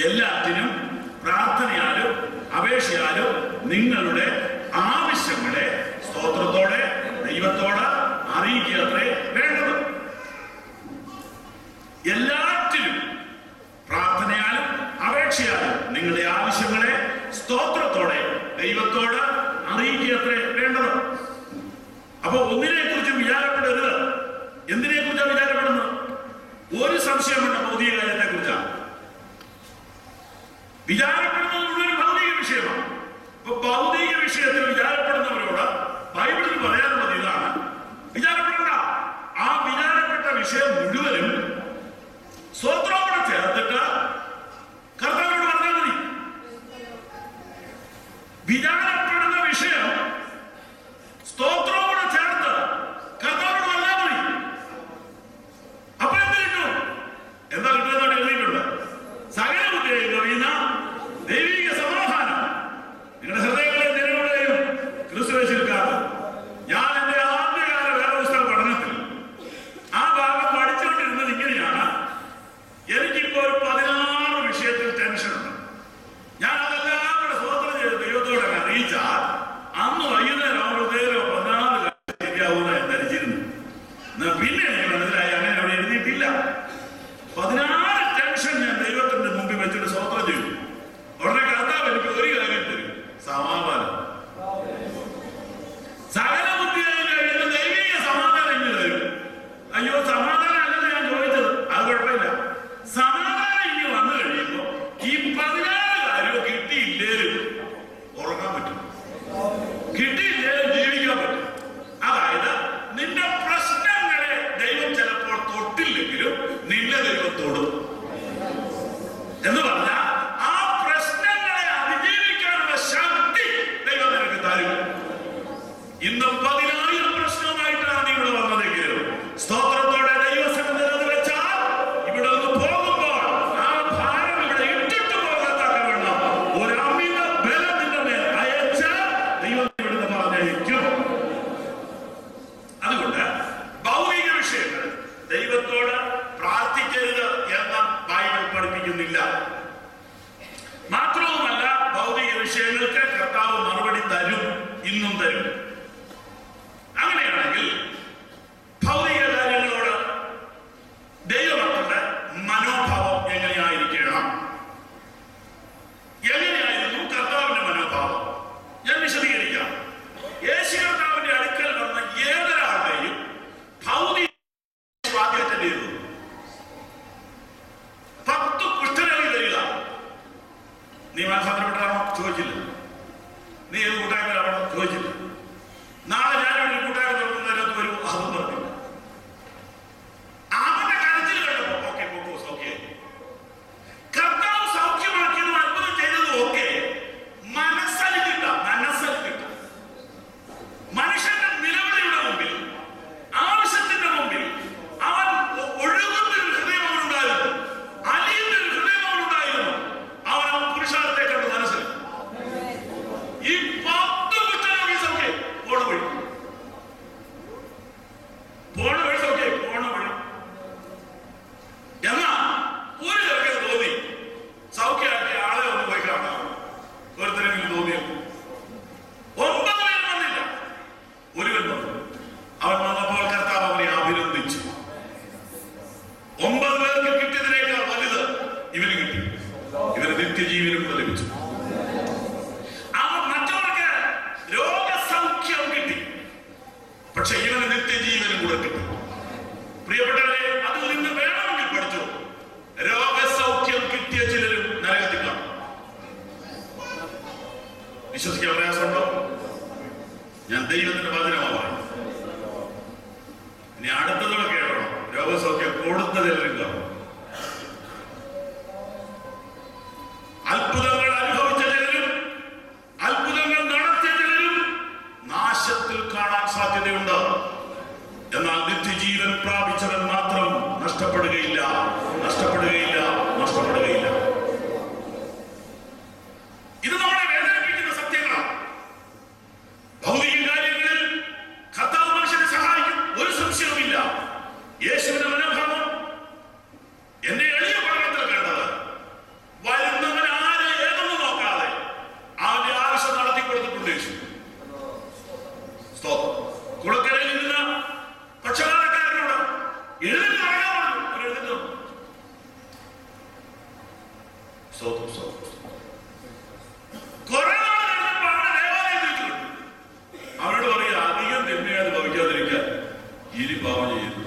എല്ലാത്തിനും പ്രാർത്ഥനയാലും അപേക്ഷയാലും നിങ്ങളുടെ ആവശ്യങ്ങളെ സ്തോത്രത്തോടെ ദൈവത്തോട് അറിയിക്കത്രേ വേണ്ടത്. എല്ലാറ്റിനും പ്രാർത്ഥനയാലും അപേക്ഷയാലും നിങ്ങളുടെ ആവശ്യങ്ങളെ സ്തോത്രത്തോടെ ദൈവത്തോട് അറിയിക്കത്രേ വേണ്ടത്. അപ്പൊ ഒന്നിനെ കുറിച്ചും വിചാരപ്പെടരുത്. എന്തിനെ കുറിച്ചാണ് വിചാരപ്പെടുന്നത്? ഒരു സംശയമുണ്ട്, ഭൗതിക കാര്യത്തെ കുറിച്ചാണ് വിചാരപ്പെടുന്നത്. മുഴുവൻ ഭൗതിക വിഷയമാണ്. അപ്പൊ ഭൗതിക വിഷയത്തിൽ വിചാരപ്പെടുന്നവരോട് ബൈബിളിൽ പറയാനുള്ളത് ഇതാണ്: വിചാരപ്പെടണ്ട. ആ വിചാരപ്പെട്ട വിഷയം മുഴുവനും സ്തോത്രത്തോടെ ചേർത്തിട്ട് കർത്താവിനോട് പറഞ്ഞാൽ മതി. വിചാരപ്പെടുന്ന വിഷയം സ്തോത്രത്തോടെ ചേർത്ത് കർത്താവിനോട് പറഞ്ഞാൽ മതി. അപ്പൊ എന്ത് കിട്ടും? എന്താ കിട്ടുന്നതാണ് എഴുതിയിട്ടുണ്ട്. സകല ബുദ്ധിയെയും കവിയുന്ന ദൈവിക സമാധാനം നിങ്ങളുടെ ഹൃദയങ്ങളെ നിലവിലെയും ക്രിസ്തുവേശുവിൽ കാത്തു. ഞാൻ എന്റെ ആദ്യകാല വേദപുസ്തക പഠനത്തിൽ ആ ഭാഗം പഠിച്ചുകൊണ്ടിരുന്നത് ഇങ്ങനെയാണ്: എനിക്കിപ്പോ ഒരു 16 വിഷയത്തിൽ ടെൻഷനുണ്ട്. ഞാൻ അതെല്ലാം കൂടെ സ്തോത്രം ചെയ്ത് ദൈവത്തോടെ അറിയിച്ചാൽ അന്ന് വൈകുന്നേരം ആവുമ്പോഴത്തേക്കോ 14 കാര്യം ശരിയാവുന്ന എന്ന് ധരിച്ചിരുന്നു. പിന്നെ എനിക്ക് മനസ്സിലായി അങ്ങനെ അവിടെ എഴുതിയിട്ടില്ല. 16 ടെൻഷൻ ഞാൻ ദൈവത്തിന്റെ മുമ്പിൽ വെച്ചിട്ട് സ്തോത്രം ചെയ്തു. ഉടനെ കർത്താവ് എനിക്ക് ഒരു കാര്യം തരും: സമാധാനം. സകല ബുദ്ധിയായി കഴിയുന്ന ദൈവിക സമാധാനം ഇങ്ങനെ തരും. അയ്യോ, സമാധാനം അല്ലെന്ന് ഞാൻ ചോദിച്ചത്. അത് കുഴപ്പമില്ല. സമാധാനം ഇനി വന്നു കഴിയുമ്പോ ഈ 16 കാര്യവും കിട്ടിയില്ലേലും ഉറങ്ങാൻ പറ്റും, കിട്ടിയില്ലേലും ജീവിക്കാൻ പറ്റും. അതായത് നിന്റെ പ്രശ്നങ്ങളെ ദൈവം ചിലപ്പോൾ തൊട്ടില്ലെങ്കിലും നിന്നെ ദൈവം തൊടും എന്ന് പറഞ്ഞാൽ ആ പ്രശ്നങ്ങളെ അതിജീവിക്കാനുള്ള ശക്തി ദൈവം നിനക്ക് തരും. ഇന്ന് 10,000 പ്രശ്നവുമായിട്ടാണ് നീ ഇവിടെ വന്നതെങ്കിലും സ്തോത്രത്തോടെ ദൈവസന്നിധിയിൽ വെച്ചാൽ ഇവിടെ നിന്ന് പോകുമ്പോൾ ആ ഭാരം ഇവിടെ ഇട്ടിട്ട് പോകാത്തക്ക വേണം ഒരു അമിത ബലം നിന്റെ മേൽ അയച്ച ദൈവം ഇവിടുന്ന് പറഞ്ഞയക്കും. അതുകൊണ്ട് ഭൗതിക വിഷയങ്ങൾ ദൈവത്തോട് പ്രാർത്ഥിക്കരുത് എന്ന് ബൈബിൾ പഠിപ്പിക്കുന്നില്ല. മാത്രവുമല്ല, ഭൗതിക വിഷയങ്ങൾക്ക് കർത്താവ് മറുപടി തരും, ഇന്നും തരും. അങ്ങനെയാണെങ്കിൽ ഭൗതിക കാര്യങ്ങളോട് ദൈവമക്കളുടെ മനോഭാവം എങ്ങനെയായിരിക്കണം? എങ്ങനെയായിരുന്നു കർത്താവിന്റെ മനോഭാവം? ഞാൻ വിശദീകരിക്കാം. യേശു കർത്താവിന്റെ അടുക്കൽ വന്ന ഏതൊരാളുടെയും ഭൗതിക സ്വാധീനം ചെയ്തു. 10 കുഷ്ഠരോഗി തരിക. നീ മനസ്സാന്തരപ്പെട്ടാണോ? ചോദിച്ചില്ല. നീ ഏത് കൂട്ടായ്മയിലാണോ? ചോദിച്ചില്ല. നാളെ ഞാനൊരു കൂട്ടായ്മ തുറക്കുന്നതിനകത്ത് വരൂ, അതും പറഞ്ഞില്ല. അവന്റെ കരുത്തിൽ കണ്ടപ്പോ ഓക്കെ പോക്കോ സൗഖ്യം. കർത്താവ് സൗഖ്യമാക്കിയതും അത്ഭുതം ചെയ്തതും ഒക്കെ മനസ്സലിക്കിട്ട മനുഷ്യന്റെ നിലവിളിയുടെ മുമ്പിൽ, ആവശ്യത്തിന്റെ മുമ്പിൽ അവൻ ഒഴുകുന്ന ഒരു ഹൃദയം അവനുണ്ടായിരുന്നു, അലിയുന്ന ഒരു ഹൃദയം അവനുണ്ടായിരുന്നു. അവൻ ആ പുരുഷാരത്തെ കണ്ട് മനസ്സിൽ ഈ 10 കുറ്റരോഗി സൗഖ്യം പോണ വഴി സൗഖ്യം പോണ വഴി. എന്നാ ഒരു ചെറുക്കന് തോന്നി സൗഖ്യമാക്കി ആളെ ഒന്ന് പോയി കാണാം. ഒരുത്തരെങ്കിലും തോന്നിയോ? 9 പേര് വന്നില്ല, ഒരുവൻ വന്നു. അവൻ വന്നപ്പോൾ കർത്താവ് അവനെ അഭിനന്ദിച്ചു. 9 പേർക്ക് കിട്ടിയതിനേക്കാൾ വലുത് ഇവന് കിട്ടി. ഇവന് നിത്യജീവനും കൂടെ ലഭിച്ചു. അവൻ മറ്റവർക്ക് രോഗസൗഖ്യം കിട്ടി, പക്ഷെ ഇവന് നിത്യജീവനും കൂടെ കിട്ടി. പ്രിയപ്പെട്ടവരെ, അതിൽ നിന്ന് വേണമെങ്കിൽ പഠിച്ചു. രോഗസൗഖ്യം കിട്ടിയ ചിലരും നരകത്തിൽ കാണും. വിശ്വസിക്കാൻ പ്രയാസമുണ്ടോ? ഞാൻ ദൈവത്തിന്റെ വചനമാണ്. ഇനി അടുത്തതോടെ കേൾക്കണം. രോഗസൗഖ്യം കൊടുത്ത ചിലരും കാണും. അത്ഭുതങ്ങൾ അനുഭവിച്ച ചിലരും അത്ഭുതങ്ങൾ നടത്തിയ ചിലരും നാശത്തിൽ കാണാൻ സാധ്യതയുണ്ട്. എന്നാൽ നിത്യജീവൻ പ്രാപിച്ചവൻ മാത്രം നഷ്ടപ്പെടുകയില്ല. ഇത് നമ്മളെ വേദനിപ്പിക്കുന്ന സത്യങ്ങളാണ്. ഭൗതിക കാര്യങ്ങളിൽ കർത്താവ് മനുഷ്യനെ സഹായിക്കും, ഒരു സംശയവുമില്ല. കുറെ അവരോട് പറയുക, അധികം തിന്മയാത് ഭവിക്കാതിരിക്കാൻ ഇനി പാവം ചെയ്യുന്നു.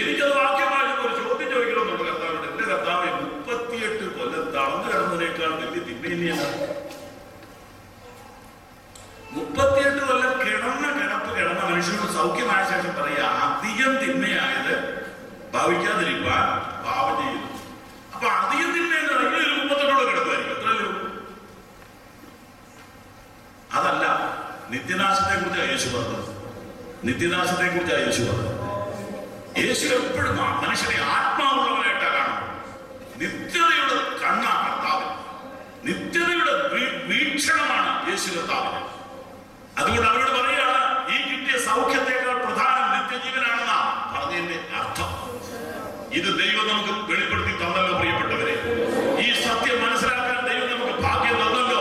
എനിക്കത് വാക്യമായിട്ട് ഒരു ചോദ്യം ചോദിക്കണമെന്നുണ്ട് കർത്താവിനോട്. എന്റെ കർത്താവ് 38 കൊല്ലം തളർന്നു കിടന്നതിനേക്കാൾ വലിയ തിന്മ തന്നെയാണ്. 38 കൊല്ലം കിടന്ന മനുഷ്യനോട് സൗഖ്യമായ ശേഷം പറയുക, അധികം തിന്മയായത് ഭാവിക്കാതിരിക്കാൻ പാപം ചെയ്യുന്നു. അപ്പൊ അധികം തിന്മ എന്ന് പറയുന്നത് 38 കിടക്കുമായിരിക്കും. എത്രയോ അതല്ല, നിത്യനാശത്തെ കുറിച്ചാണ് യേശു പറഞ്ഞത്. നിത്യനാശത്തെ കുറിച്ചാണ് യേശു പറഞ്ഞത്. യേശു എപ്പോഴും മനുഷ്യനെ ആത്മാവുള്ളവനായിട്ടാണ് കാണുന്നത്. നിത്യതയുടെ കണ്ണാണ് കർത്താവിന്, നിത്യതയുടെ വീക്ഷണമാണ് യേശു കർത്താവിന്. അതുകൊണ്ട് അവരോട് പറയുകയാണ്, ഈ കിട്ടിയ സൗഖ്യത്തെക്കാൾ പ്രധാനം നിത്യജീവനാണെന്നാ പറഞ്ഞതിന്റെ അർത്ഥം. ഇത് ദൈവം നമുക്ക് വെളിപ്പെടുത്തി തന്നല്ലോ പ്രിയപ്പെട്ടവരെ. ഈ സത്യം മനസ്സിലാക്കാൻ ദൈവം നമുക്ക് ഭാഗ്യം തന്നല്ലോ.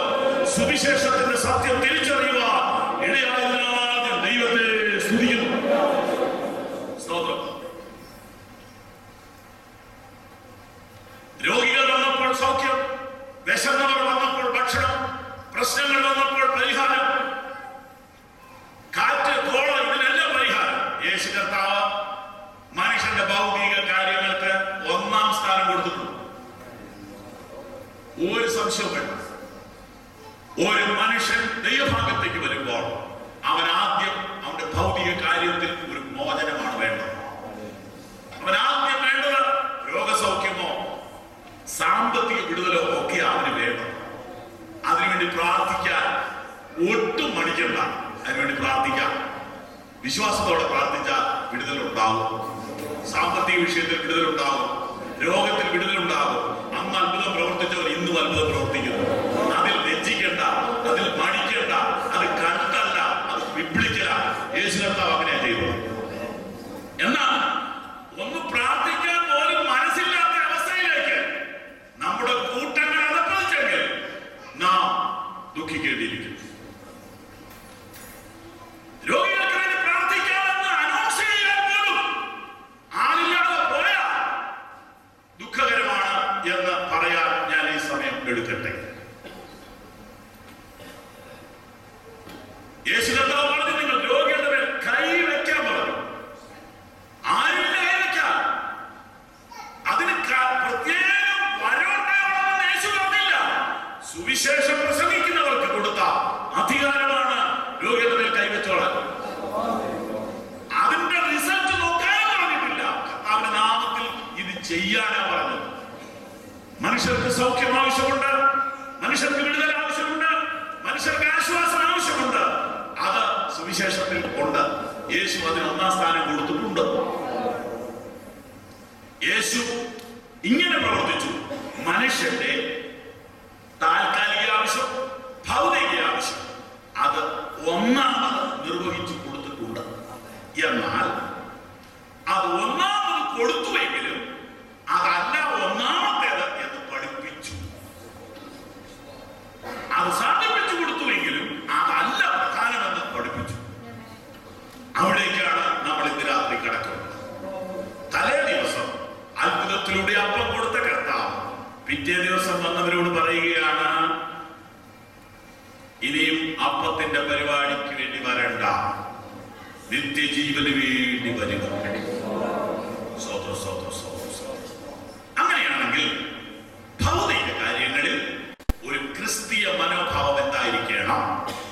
സുവിശേഷത്തിന്റെ സത്യം തിരിച്ചറിയുവാൻ ഇടയായതിനാൽ ഞാൻ ദൈവത്തെ സ്തുതിക്കുന്നു. സ്തോത്രം. രോഗികൾ വന്നപ്പോൾ സൗഖ്യം, വിശന്നവർ വന്നപ്പോൾ ഭക്ഷണം, പ്രശ്നങ്ങൾ വന്നപ്പോൾ പരിഹാരം, കാറ്റ് കോള ഇതിനെല്ലാം പരിഹാരം. യേശു കർത്താവ് മനുഷ്യന്റെ ഭൗതിക കാര്യങ്ങൾക്ക് 1-ാം സ്ഥാനം കൊടുത്തിട്ടുണ്ട്. ഒരു സംശയവും വേണ്ട. ഒരു മനുഷ്യൻ ദൈവഭാഗത്തേക്ക് വരുമ്പോൾ അവൻ ആദ്യം അവന്റെ ഭൗതിക കാര്യത്തിൽ ഒരു മോചനമാണ് വേണ്ടത്. അവൻ ആദ്യം വേണ്ടത് രോഗസൗഖ്യമോ സാമ്പത്തിക വിടുതലോ ഒക്കെ അവന് വേണം. അതിനുവേണ്ടി പ്രാർത്ഥിക്കാൻ ഒട്ടും മടിക്കണ്ട. അതിനുവേണ്ടി പ്രാർത്ഥിക്കാം. വിശ്വാസത്തോടെ പ്രാർത്ഥിച്ചാൽ വിടുതലുണ്ടാകും. സാമ്പത്തിക വിഷയത്തിൽ വിടുതലുണ്ടാകും, രോഗത്തിൽ വിടുതലുണ്ടാകും. അന്ന് അത്ഭുതം പ്രവർത്തിച്ചവർ ഇന്നും അത്ഭുതം പ്രവർത്തിക്കുന്നു. അതിൽ ലജ്ജിക്കണ്ട, അതിൽ മടിക്കണ്ട. അത് കണ്ടല്ല, അത് വിപ്ലിക്കല. യേശു കർത്താവ് അങ്ങനെ ചെയ്തത്. എന്നാൽ ഒന്ന് പ്രാർത്ഥിക്കാൻ പോലും മനസ്സില്ലാത്ത അവസ്ഥയിലേക്ക് നമ്മുടെ കൂട്ടങ്ങൾ അതപ്പതിച്ചെങ്കിൽ നാം ദുഃഖിക്കേണ്ടിയിരിക്കും. രോഗികൾക്ക് വേണ്ടി പ്രാർത്ഥിക്കാമെന്ന് അനൗൺസ് ചെയ്യാൻ പോലും ആളില്ലാതെ പോയാൽ ദുഃഖകരമാണ് എന്ന് പറയാൻ ഞാൻ ഈ സമയം എടുക്കട്ടെ. യേശു കർത്താവ് പറഞ്ഞു, നിങ്ങൾ രോഗികളുടെ മേൽ കൈ വെക്കാൻ പറഞ്ഞു. ആരില്ല കൈ വെക്കാൻ? അതിന് പ്രത്യേകം വരവുണ്ടാവണമെന്ന് യേശു പറഞ്ഞില്ല. സുവിശേഷം പ്രസംഗിക്കുന്നവർക്ക് കൊടുത്ത അധികാരമാണ് രോഗികളുടെ മേൽ കൈവച്ചോളാൻ. അതിന്റെ റിസൾട്ട് നോക്കാനും പറഞ്ഞിട്ടില്ല. കർത്താവിന്റെ നാമത്തിൽ ഇത് ചെയ്യാനാ പറഞ്ഞത്. മനുഷ്യർക്ക് സൗഖ്യം ആവശ്യമുണ്ട്, മനുഷ്യർക്ക് വിടുതൽ ആവശ്യമുണ്ട്, മനുഷ്യർക്ക് ആശ്വാസം ആവശ്യമുണ്ട്. അത് സുവിശേഷത്തിൽ ഉണ്ട്. യേശു അതിന് 1-ാം സ്ഥാനം കൊടുത്തിട്ടുണ്ട്. യേശു ഇങ്ങനെ പ്രവർത്തിച്ചു. മനുഷ്യന്റെ താൽക്കാലിക ആവശ്യം, ഭൗതിക ആവശ്യം അത് ഒന്നാമത് നിർവഹിച്ചു കൊടുത്തിട്ടുണ്ട്. എന്നാൽ അത് ഒന്നാമത് കൊടുത്തുവെങ്കിലും അതല്ല ഒന്നാമത്തേത് എന്ന് പഠിപ്പിച്ചു. അത് സാധിപ്പിച്ചു കൊടുത്തുവെങ്കിലും അതല്ല പ്രധാനമെന്ന് പഠിപ്പിച്ചു. അവിടേക്കാണ് നമ്മൾ ഇന്ന് രാത്രി കിടക്കുന്നത്. തലേ ദിവസം അത്ഭുതത്തിലൂടെ അപ്പം കൊടുത്ത കർത്താവ് പിറ്റേ ദിവസം വന്നവരോട് പറയുകയാണ്, ഇനിയും അപ്പത്തിന്റെ പരിപാടിക്ക് വേണ്ടി വരണ്ട, നിത്യജീവന് വേണ്ടി വരിക. അങ്ങനെയാണെങ്കിൽ ഭൗതിക കാര്യങ്ങളിൽ ഒരു ക്രിസ്തീയ മനോഭാവം എന്തായിരിക്കണം,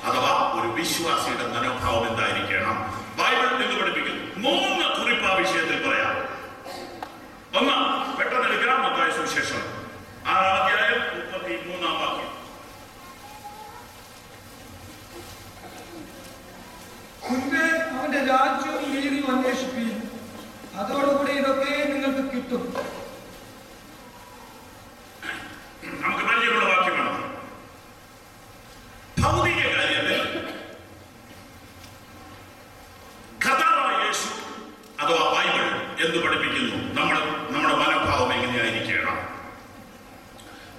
അഥവാ ഒരു വിശ്വാസിയുടെ മനോഭാവം എന്തായിരിക്കണം? ബൈബിൾ എന്ന് പഠിപ്പിക്കുന്നു. 3 കുറിപ്പ് ആ വിഷയത്തിൽ പറയാം. ഒന്ന്, പെട്ടെന്ന് എടുക്കാം. മത്തായി സുവിശേഷം 6-ാം അധ്യായം 33-ാം വാക്യം.
മുൻപേ അവന്റെ രാജ്യവും നീതിയും അന്വേഷിപ്പീൻ, അതോടുകൂടി ഇതൊക്കെ നിങ്ങൾക്ക് കിട്ടും.
നമുക്ക് പരിചയമുള്ള വാക്യമാണ്. ഭൗതിക കാര്യത്തിൽ കർത്താവായ യേശു അഥവാ ബൈബിൾ എന്ന് പഠിപ്പിക്കുന്നു നമ്മുടെ മനോഭാവം എങ്ങനെയായിരിക്കണം.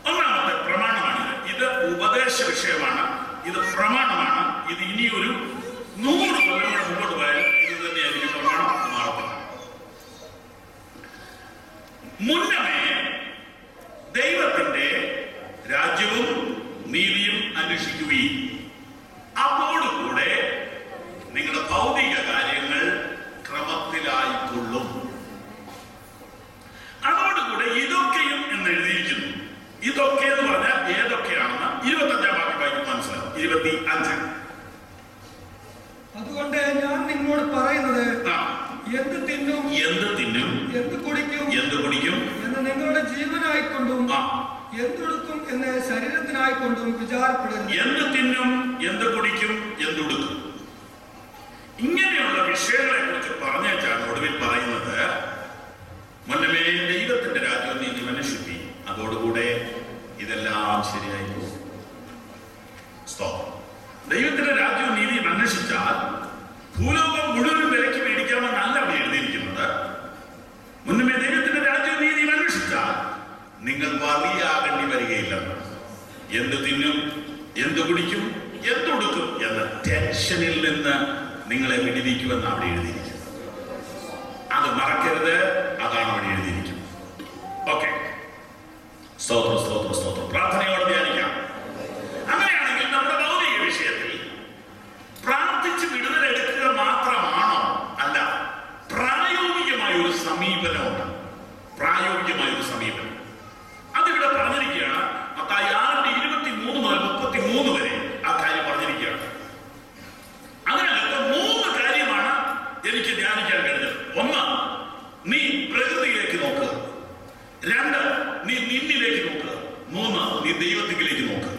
ഒന്നാമത്തെ പ്രമാണമാണിത്. ഇത് ഉപദേശ വിഷയമാണ്, ഇത് പ്രമാണമാണ്. ഇത് ഇനിയൊരു 100 കൊല്ലങ്ങൾ മുമ്പോട്ട് പോയാൽ ഇത് തന്നെയായിരിക്കും പ്രമാണം മാറപ്പെടുന്നത്. മുന്നമേ ദൈവം
തിന്നാനായിക്കൊണ്ടും എന്തുടുക്കും എന്ന് ശരീരത്തിനായിക്കൊണ്ടും വിചാരപ്പെടരുത്.
എന്ത് തിന്നും, എന്ത് കുടിക്കും, എന്തുടുക്കും, ഇങ്ങനെയുള്ള വിഷയങ്ങളെ കുറിച്ച് പറഞ്ഞാണ് ഒടുവിൽ പറയുന്നത്, മുന്നമേ ദൈവത്തിന്റെ രാജ്യം നീതി മനുഷ്യത്തി, അതോടുകൂടെ ഇതെല്ലാം ശരിയായി പോകും. ദൈവത്തിന്റെ രാജ്യവും നീതിയും അന്വേഷിച്ചാൽ ഭൂലോകം മുഴുവൻ വിലയ്ക്ക് മേടിക്കാമെന്നല്ല അവിടെ എഴുതിയിരിക്കുന്നത്. മുന്നമേ ദൈവത്തിന്റെ രാജ്യവും നീതിയും അന്വേഷിച്ചാൽ നിങ്ങൾ വലിയാകേണ്ടി വരികയില്ലെന്ന്. എന്ത് തിന്നും, എന്ത് കുടിക്കും, എന്തൊടുക്കും എന്ന ടെൻഷനിൽ നിന്ന് നിങ്ങളെ വിടുവിക്കുമെന്ന് അവിടെ എഴുതിയിരിക്കുന്നത്. അത് മറക്കരുത്. അതാണ് അവിടെ എഴുതിയിരിക്കുന്നത്. ഓക്കെ, സ്തോത്രം സ്തോത്രം സ്തോത്രം. പ്രാർത്ഥനയോടെ ധ്യാനിക്കാം. അങ്ങനെയാണെങ്കിൽ നമ്മുടെ ഭൗതിക വിഷയത്തിൽ പ്രാർത്ഥിച്ച് വിടുതലെടുക്കുക മാത്രമാണോ? അല്ല, പ്രായോഗികമായ ഒരു സമീപനമുണ്ട്. പ്രായോഗികമായ ഒരു സമീപനം അതിവിടെ പറഞ്ഞിരിക്കുകയാണ്. മത്തായി 6:23 മുതൽ 33 വരെ ആ കാര്യം പറഞ്ഞിരിക്കുകയാണ്. അതിനാൽ 3 കാര്യമാണ് എനിക്ക് ധ്യാനിക്കാൻ കഴിഞ്ഞത്. 1, നീ പ്രകൃതിയിലേക്ക് നോക്കുക. 2, നീ നിന്നിലേക്ക് നോക്കുക. 3, നീ ദൈവത്തിലേക്ക് നോക്കുക.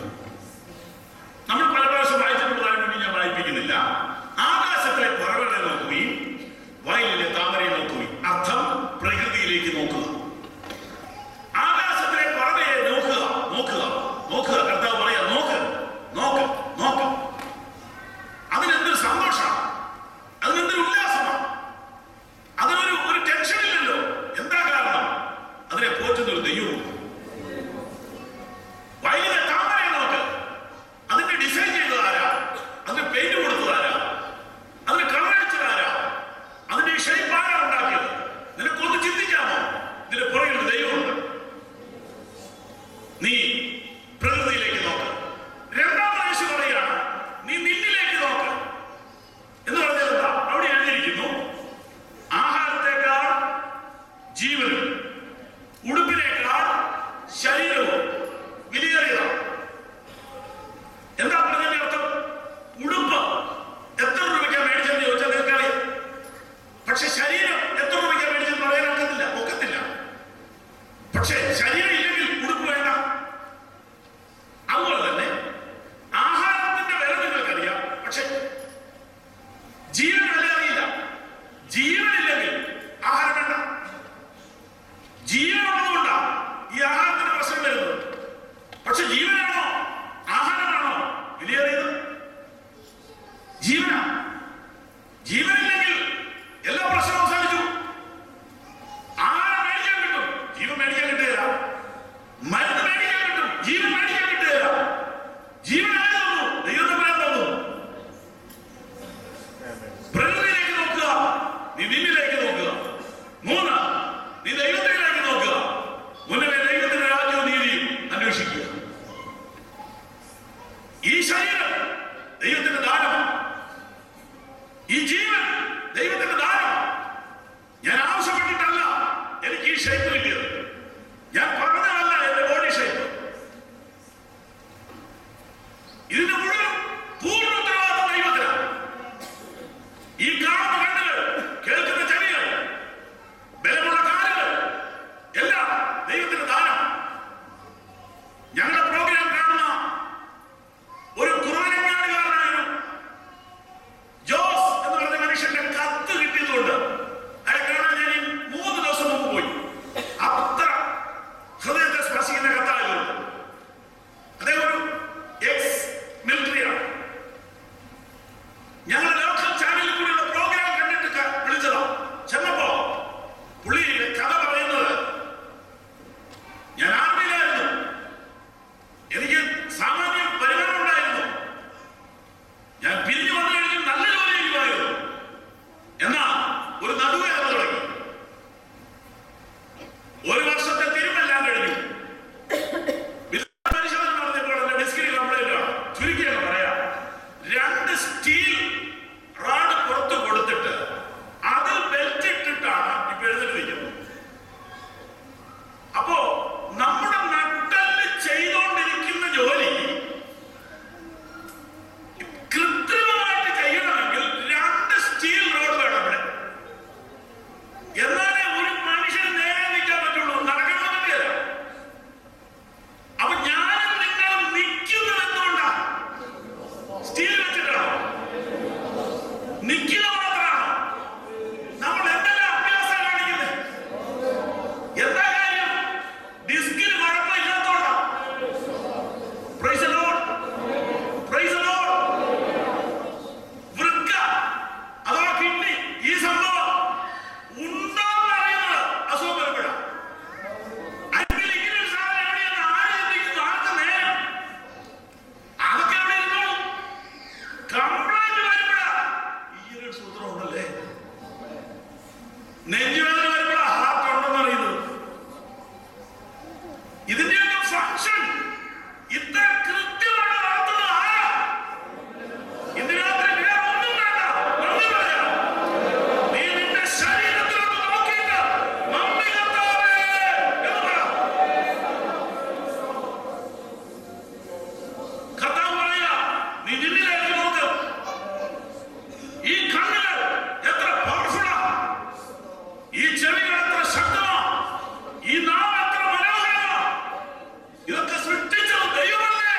നമ്മൾ പല പ്രാവശ്യം വായിച്ചിട്ടുള്ളതായി വേണ്ടി ഞാൻ വായിപ്പിക്കുന്നില്ല. ആകാശത്തിലെ പറവകളെ നോക്കുകയും വയലിലെ താമരയെ നോക്കുകയും. അർത്ഥം, പ്രകൃതിയിലേക്ക് നോക്കുക. ചെവികൾ എത്ര ശക്തമാണ്, ഈ നാം എത്ര മനോഹരമാണ്. ഇതൊക്കെ സൃഷ്ടിച്ചത് ദൈവമല്ലേ?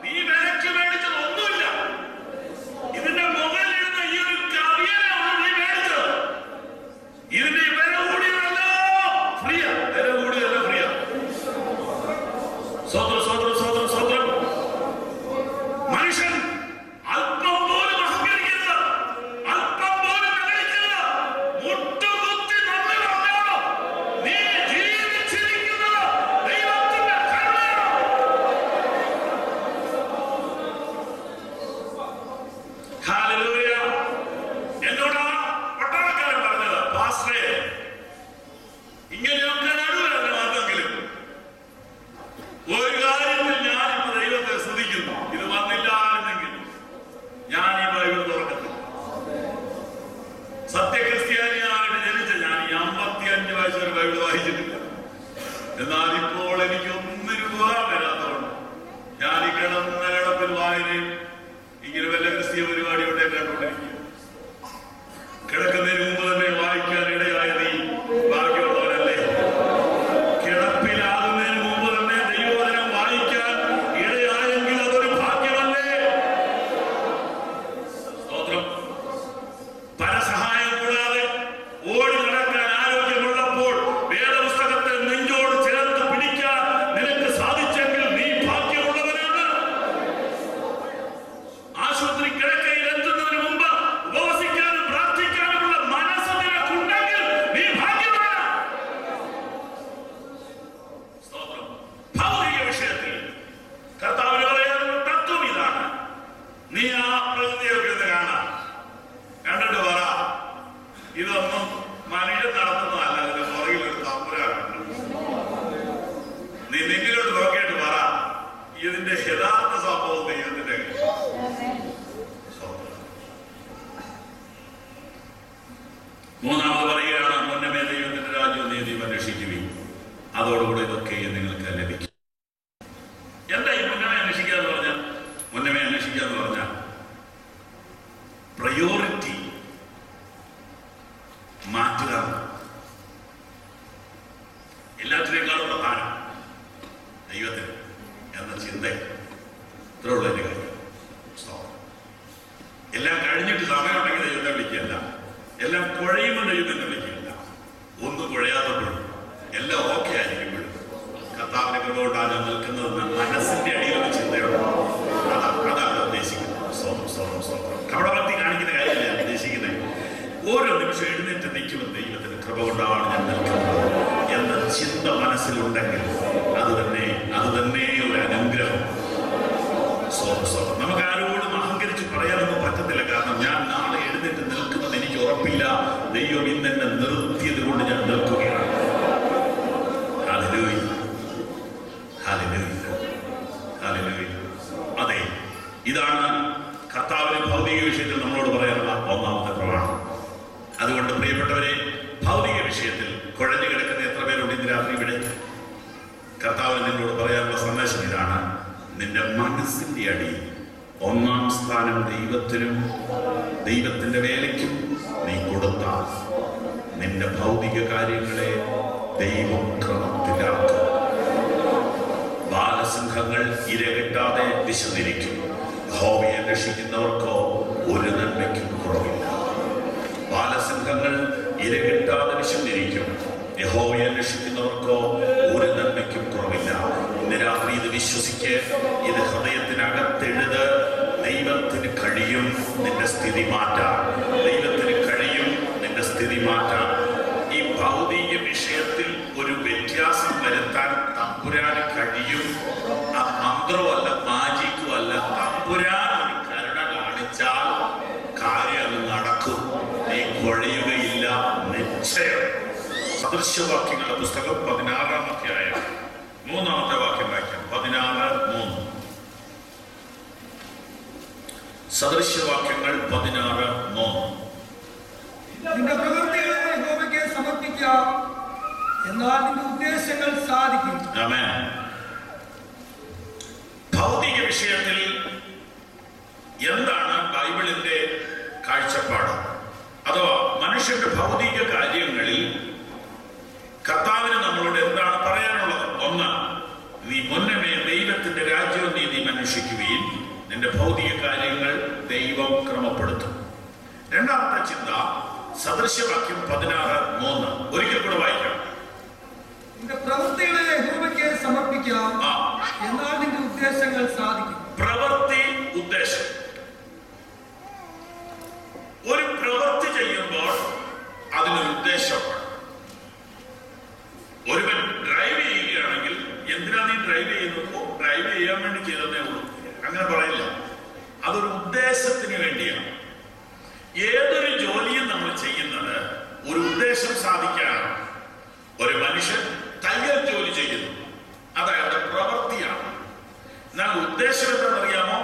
നീ വിലക്ക് മേടിച്ചത് ഒന്നുമില്ല. ഇതിന്റെ മുകളിലിരുന്ന ഈ ഒരു കവിയനാണ് നീ മേടിച്ചത്. ഇതിന്റെ വില കൂടിയതല്ല, ഫ്രീയ. വില കൂടിയതല്ല, ഫ്രീയ. സ്വതന്ത്രം സ്വതന്ത്രം സ്വതന്ത്രം സ്വതന്ത്രം. മനുഷ്യൻ അല്പം പോലും അഹങ്കരിക്കരുത്, അല്പം പോലും നഗരിക്കരുത്. മുട്ടുകുത്തി നന്ദി പറഞ്ഞോളൂ. നീ ജീവിച്ചിരിക്കുന്നത് ദൈവത്തിന്റെ കരുണയാണ്. ഹല്ലേലൂയ. എന്നോടാ പട്ടാളക്കാരൻ പറഞ്ഞത്, പാസ്റ്ററേ, ഇങ്ങനെയൊക്കെ നടുവല്ല മാർഗമെങ്കിലും ഒരു കാര്യത്തിൽ ഞാനിപ്പോ ദൈവത്തെ സ്തുതിക്കുന്നു. ഇത് വന്നില്ലായിരുന്നെങ്കിൽ ഞാൻ ഈ ബൈബിൾ തുറക്കത്തില്ല. സത്യക്രിസ്ത്യാനിയായിട്ട് ജനിച്ച ഞാൻ ഈ 55 വയസ്സ് വരെ ബൈബിൾ വായിച്ചിട്ടില്ല. എന്നാൽ ഇപ്പോൾ എനിക്കൊന്നിനും ഉപകാരം വരാത്തതുകൊണ്ട് ഞാൻ ഈ കിടന്ന കിടപ്പിൽ വായനയും ഇങ്ങനെ വല്ല ക്രിസ്തീയ പരിപാടിയോടെ കണ്ടുകൊണ്ടിരിക്കുക. കിടക്കുന്നതിന് മുമ്പ് തന്നെ വായിക്കാൻ ഇടയായ നീ ഭാഗ്യമുള്ളവരല്ലേ? കിടപ്പിലാകുന്നതിന് മുമ്പ് തന്നെ ദൈവവചനം വായിക്കാൻ ഇടയായെങ്കിൽ അതൊരു ഭാഗ്യമല്ലേ? സ്തോത്രം. പരസഹായം കൂടാതെ ഓടി നടക്കാൻ ആരോഗ്യമുള്ളപ്പോൾ വേദപുസ്തകത്തെ നെഞ്ചോട് ചേർത്ത് പിടിക്കാൻ നിനക്ക് സാധിച്ചെങ്കിൽ നീ ഭാഗ്യമുള്ളവനാണ്. ആശുപത്രി കിടക്കയിൽ എത്തുന്നതിന് മുമ്പ് ഉപവസിക്കാനും പ്രാർത്ഥിക്കാനുമുള്ള മനസ്സ് നിനക്കുണ്ടെങ്കിൽ നീ ഭാഗ്യവാനാണ്. സ്തോത്രം. ഭൗതിക വിഷയത്തിൽ കർത്താവിന് പറയാനുള്ള തത്വം ഇതാണ്. നീ ആ പ്രകൃതിയൊക്കെ ഒന്ന് കാണാം, കണ്ടിട്ട് പറ, ഇതൊന്നും മനുഷ്യൻ നടത്തുന്നതല്ല, അതിന്റെ പുറകിൽ ഒരു തമ്പുരാനുണ്ട്. നീ നിന്നിലോട്ട് നോക്കിയിട്ട് പറ, ഇതിന്റെ യഥാർത്ഥ സംഭവം ദൈവത്തിന്റെ കയ്യിൽ. മൂന്നാമത് പറയുകയാണ്, മുന്നമേ ദൈവത്തിന്റെ രാജ്യവും നീതിയും അന്വേഷിക്കുകയും അതോടുകൂടി ഇതൊക്കെ നിങ്ങൾക്ക് ലഭിക്കും. എന്താ ഈ മുന്നമേ അന്വേഷിക്കുക എന്ന് പറഞ്ഞാൽ? മുന്നമേ അന്വേഷിക്കുക എന്ന് പറഞ്ഞാൽ പ്രയോറിറ്റി മാറ്റുക. എല്ലാറ്റിനേക്കാളും പ്രധാനം ദൈവത്തിന് എന്ന ചിന്ത ഇത്രയുള്ളതിന്റെ കാര്യം. എല്ലാം കഴിഞ്ഞിട്ട് സമയമുണ്ടെങ്കിൽ ദൈവത്തെ വിളിക്കുകയല്ല, എല്ലാം കുഴയുമ്പോൾ ദൈവത്തെ വിളിക്കുകയല്ല. ഒന്നും കുഴയാത്തപ്പോഴും എല്ലാം ഓക്കെ ആയിരിക്കുമ്പോഴും കർത്താവിന്റെ കൃപ കൊണ്ടാണ് ഞാൻ നിൽക്കുന്നതെന്ന് മനസ്സിന്റെ അടിയിലുള്ള ചിന്തയുണ്ട്. അതാണ് ഉദ്ദേശിക്കുന്നത്. കപടഭക്തി കാണിക്കുന്ന കാര്യമല്ല ഞാൻ ഉദ്ദേശിക്കുന്നത്. ഓരോ നിമിഷം എഴുന്നേറ്റ് നിൽക്കുമ്പോൾ ദൈവത്തിന് കൃപ കൊണ്ടാണ് ഞാൻ നിൽക്കുന്നത് എന്ന ചിന്ത മനസ്സിലുണ്ടെങ്കിൽ അത് തന്നെ ഒരു അനുഗ്രഹം. നമുക്ക് ആരോടും അഹങ്കരിച്ച് പറയാനൊന്നും പറ്റത്തില്ല. കാരണം ഞാൻ നാളെ എഴുന്നേറ്റ് നിൽക്കുന്നത് എനിക്ക് ഉറപ്പില്ല. ദൈവം ഇന്നെന്നെ നിർത്തിയത് കൊണ്ട് ഞാൻ നിൽക്കുകയാണ്. Hallelujah, hallelujah, hallelujah. അതെ, ഇതാണ് കർത്താവിന്റെ ഭൗതിക വിഷയത്തിൽ നമ്മളോട് പറയാനുള്ള ഒന്നാമത്തെ പ്രമാണം. അതുകൊണ്ട് പ്രിയപ്പെട്ടവരെ, ഭൗതിക വിഷയത്തിൽ കുഴഞ്ഞു കിടക്കുന്ന എത്ര പേരുണ്ട് ഇന്ന് രാത്രി ഇവിടെ? കർത്താവിന് നിന്നോട് പറയാനുള്ള സന്ദേശം ഇതാണ്. നിന്റെ മനസ്സിന്റെ അടിയിൽ ഒന്നാം സ്ഥാനം ദൈവത്തിനും ദൈവത്തിന്റെ വേലയ്ക്കും നീ കൊടുത്താൽ നിന്റെ ഭൗതിക കാര്യങ്ങളെ ദൈവം ക്രമത്തിലാക്കും. ബാലസിംഹങ്ങൾ ഇരകിട്ടാതെ വിശന്നിരിക്കും. യഹോവയെ അന്വേഷിക്കുന്നവർക്കോ ഒരു നന്മയ്ക്കും കുറവില്ല. ബാലസിംഹങ്ങൾ ഇരകിട്ടാതെ വിശന്നിരിക്കും. യഹോവയെ അന്വേഷിക്കുന്നവർക്കോ ഒരു നന്മയ്ക്കും കുറവില്ല. ഇന്ന് രാത്രി ഇത് വിശ്വസിക്ക്, ഇത് ഹൃദയത്തിനകത്തെഴുത്. ദൈവത്തിന് കഴിയും നിന്റെ സ്ഥിതി മാറ്റാൻ. ദൈവത്തിന് കഴിയും നിന്റെ സ്ഥിതി മാറ്റാൻ. ഈ ഭൗതിക വിഷയത്തിൽ ഒരു വ്യത്യാസം വരുത്താൻ തമ്പുരാന് കഴിയും. ആ മന്ത്രമല്ല, മാജിക്കുമല്ല. തമ്പുരാൻ ഒരു കരുണ കാണിച്ചാൽ കാര്യം അത് നടക്കും. നീ കൊഴയുകയില്ല, നിശ്ചയം. സദൃശ്യവാക്യങ്ങളുടെ പുസ്തകം 16-ാം അധ്യായം 3-ാമത്തെ വാക്യം വായിക്കാം. 16:3. സദൃശ്യവാക്യങ്ങൾ 16:3.
നിന്റെ പ്രവൃത്തികളെ യഹോവയ്ക്ക് സമർപ്പിക്കുക, എന്നാൽ നിന്റെ ഉദ്ദേശങ്ങൾ സാധിക്കും.
ആമേൻ. ഭൗതിക വിഷയത്തിൽ എന്താണ് ബൈബിളിന്റെ കാഴ്ചപ്പാട്? അഥവാ മനുഷ്യന്റെ ഭൗതിക കാര്യങ്ങളിൽ കർത്താവിന് നമ്മളോട് എന്താണ് പറയാനുള്ളത്? ഒന്ന്, നീ മുന്നമേ ദൈവത്തിന്റെ രാജ്യവും നീതിയും അന്വേഷിക്കുകയും നിന്റെ ഭൗതിക കാര്യങ്ങൾ ദൈവം ക്രമപ്പെടുത്തും. രണ്ടാമത്തെ ചിന്ത സദൃശ്യവാക്യം 16:3. ഒരിക്കൽ കൂടെ വായിക്കാം.
നിന്റെ പ്രവൃത്തികളെ യഹോവയ്ക്ക് സമർപ്പിക്കാം, എന്നാൽ നിന്റെ ഉദ്ദേശങ്ങൾ സാധിക്കും.
പ്രവൃത്തി, ഉദ്ദേശം. ഒരു പ്രവൃത്തി ചെയ്യുമ്പോൾ അതിനൊരു ഉദ്ദേശമാണ്. ഒരുവൻ ഡ്രൈവ് ചെയ്യുകയാണെങ്കിൽ എന്തിനാ നീ ഡ്രൈവ് ചെയ്യുന്നു? ഡ്രൈവ് ചെയ്യാൻ വേണ്ടി ചെയ്തതേ ഉള്ളൂ, അങ്ങനെ പറയില്ല. അതൊരു ഉദ്ദേശത്തിന് വേണ്ടിയാണ്. ഏതൊരു ജോലിയും നമ്മൾ ചെയ്യുന്നത് ഒരു ഉദ്ദേശം സാധിക്കാനാണ്. ഒരു മനുഷ്യൻ തയ്യൽ ജോലി ചെയ്യുന്നു, അത് അയാളുടെ പ്രവൃത്തിയാണ്. എന്നാൽ ഉദ്ദേശം എന്താണെന്നറിയാമോ?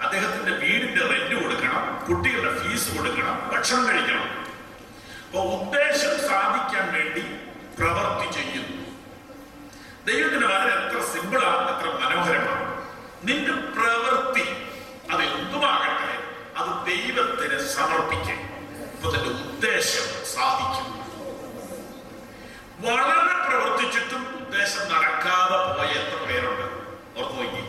അദ്ദേഹത്തിന്റെ വീടിന്റെ റെന്റ് കൊടുക്കണം, കുട്ടികളുടെ ഫീസ് കൊടുക്കണം, ഭക്ഷണം കഴിക്കണം. അപ്പൊ ഉദ്ദേശം സാധിക്കാൻ വേണ്ടി പ്രവൃത്തി ചെയ്യുന്നു. ദൈവത്തിന്റെ വളരെ എത്ര സിമ്പിളാണ്, എത്ര മനോഹരമാണ്. നിന്റെ പ്രവൃത്തി അത് എന്തുമാകട്ടെ, അത് ദൈവത്തിന് സമർപ്പിക്കും. അപ്പൊ അതിന്റെ ഉദ്ദേശം സാധിക്കും. വളരെ പ്രവർത്തിച്ചിട്ടും ഉദ്ദേശം നടക്കാതെ പോയ എത്ര പേരുണ്ട്? ഓർത്തു നോക്കി.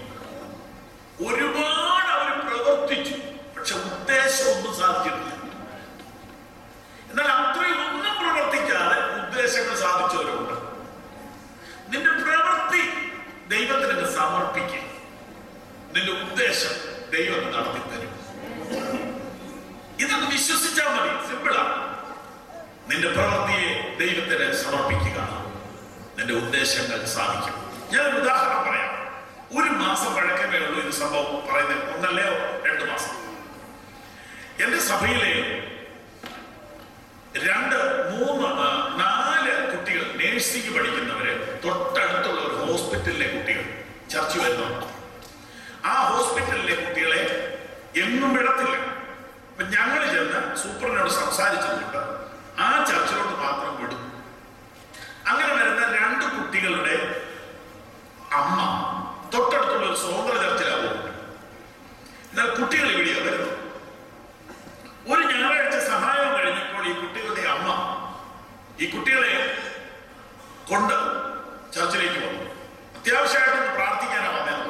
ഒരുപാട് അവർ പ്രവർത്തിച്ചു, പക്ഷെ ഉദ്ദേശം ഒന്നും സാധിച്ചിട്ടില്ല. എന്നാൽ അത്രയും ഒന്നും പ്രവർത്തിക്കാതെ ഉദ്ദേശങ്ങൾ സാധിച്ചവരുണ്ട്. നിന്റെ പ്രവൃത്തി ദൈവത്തിന് സമർപ്പിക്കും, നിന്റെ ഉദ്ദേശം ദൈവം നടത്തി തരും. ഇതൊന്ന് വിശ്വസിച്ചാൽ മതി. സിമ്പിളാണ്. നിന്റെ പ്രവൃത്തിയെ ദൈവത്തിന് സമർപ്പിക്കുക, നിന്റെ ഉദ്ദേശങ്ങൾ സാധിക്കും. ഞാനൊരു ഉദാഹരണം പറയാം. 1 മാസം പഴക്കമേ ഉള്ളൂ ഇത് സംഭവം പറയുന്നത്, 1 അല്ലയോ 2 മാസം. എന്റെ സഭയിലെ 2, 3, 4 കുട്ടികൾ നേഴ്സിംഗ് പഠിക്കുന്നവര് തൊട്ടടുത്തുള്ള ഒരു ഹോസ്പിറ്റലിലെ കുട്ടികൾ ചർച്ച വരുന്നുണ്ട്. ആ ഹോസ്പിറ്റലിലെ കുട്ടികളെ എങ്ങും വിടത്തില്ല. അപ്പൊ ഞങ്ങൾ ചെന്ന് സൂപ്പറിനോട് സംസാരിച്ചിട്ടുണ്ട്, ആ ചർച്ചിലോട്ട് മാത്രം വിടും. അങ്ങനെ വരുന്ന 2 കുട്ടികളുടെ അമ്മ തൊട്ടടുത്തുള്ള ഒരു സ്വതന്ത്ര ചർച്ചിലാവുന്നുണ്ട്. എന്നാൽ കുട്ടികൾ ഇവിടെയാണ് വരുന്നത്. ഒരു ഞായറാഴ്ച സഹായം കഴിഞ്ഞപ്പോൾ ഈ കുട്ടികളുടെ അമ്മ ഈ കുട്ടികളെ കൊണ്ട് ചർച്ചിലേക്ക് വന്നു. അത്യാവശ്യമായിട്ടൊന്ന് പ്രാർത്ഥിക്കാനാണ് വന്നത്.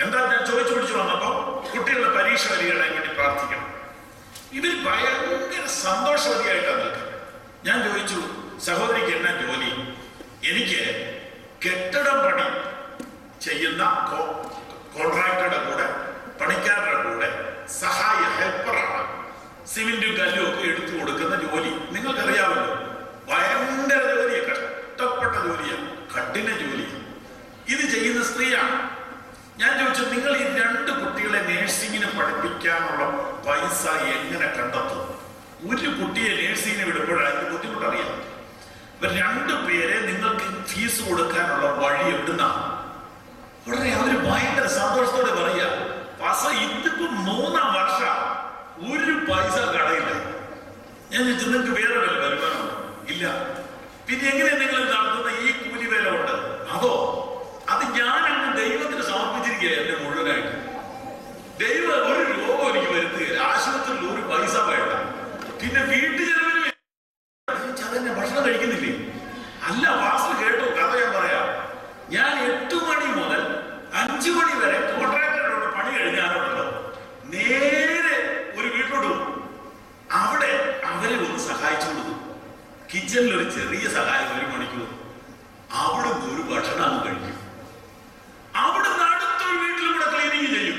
എന്താ ഞാൻ ചോദിച്ചു പിടിച്ചു വന്നപ്പോ കുട്ടികളുടെ പരീക്ഷ വരികയാണെങ്കിൽ വേണ്ടി പ്രാർത്ഥിക്കണം. ഇവർ ഭയങ്കര സന്തോഷവതിയായിട്ടാണ് നിൽക്കുന്നത്. ഞാൻ ചോദിച്ചു, സഹോദരിക്ക് എന്നാ ജോലി? എനിക്ക് കെട്ടിടം പണി ചെയ്യുന്ന കോൺട്രാക്ടറുടെ കൂടെ, പണിക്കാരുടെ കൂടെ സഹായ ഹെൽപ്പറാണ്. സിമെന്റും കല്ലും ഒക്കെ എടുത്തു കൊടുക്കുന്ന ജോലി നിങ്ങൾക്കറിയാമല്ലോ. ഭയങ്കര ജോലിയാണ്, കഷ്ടപ്പെട്ട ജോലിയാണ്, കഠിന ജോലിയാണ്. ഇത് ചെയ്യുന്ന സ്ത്രീയാണ്. ഞാൻ ചോദിച്ചു, നിങ്ങൾ ഈ 2 കുട്ടികളെ നേഴ്സിംഗിന് പഠിപ്പിക്കാനുള്ള പൈസ എങ്ങനെ കണ്ടെത്തും? ഒരു കുട്ടിയെ നേഴ്സിംഗിന് വിടുമ്പോഴാണ് ബുദ്ധിമുട്ടറിയാം. 2 പേരെ നിങ്ങൾക്ക് ഫീസ് കൊടുക്കാനുള്ള വഴി എവിടുന്നാണ്? ഉടനെ അവര് ഭയങ്കര സന്തോഷത്തോടെ പറയാ, പൈസ ഇതിപ്പോ 3-ാം വർഷം ഒരു പൈസ കടയില്ല. ഞാൻ ചോദിച്ചു, നിങ്ങൾക്ക് വേറെ വല്ല വരുമാനമുണ്ടോ? ഇല്ല. പിന്നെ എങ്ങനെ നിങ്ങൾ നടത്തുന്ന ഈ കൂലി വില ഉണ്ട്? അതോ അത് ഞാൻ അങ്ങ് ദൈവത്തിന് സമർപ്പിച്ചിരിക്കുക. എന്റെ മുഴുവനായിട്ട് ദൈവം ഒരു രോഗം എനിക്ക് വരുത്തുകയില്ല, ആശുപത്രിയിൽ ഒരു പൈസ വേണ്ട, പിന്നെ വീട്ടു ചെലവിന് അതന്നെ ഭക്ഷണം കഴിക്കുന്നില്ലേ? അല്ല, വാസൽ കേട്ടോ, കഥ ഞാൻ പറയാം. ഞാൻ 8 മണി മുതൽ 5 മണി വരെ കോൺട്രാക്ടറോട് പണി കഴിഞ്ഞാലുണ്ടല്ലോ, നേരെ ഒരു വീട്ടിലോട്ട് പോകും. അവിടെ അവരെ ഒന്ന് സഹായിച്ചു കൊടുക്കും. കിച്ചണിൽ ഒരു ചെറിയ സഹായം 1 മണിക്കൂർ. അവിടെ ഒരു ഭക്ഷണം കഴിക്കും. അവിടുന്ന് അടുത്തൊരു വീട്ടിലും കൂടെ ക്ലീനിങ് ചെയ്യും.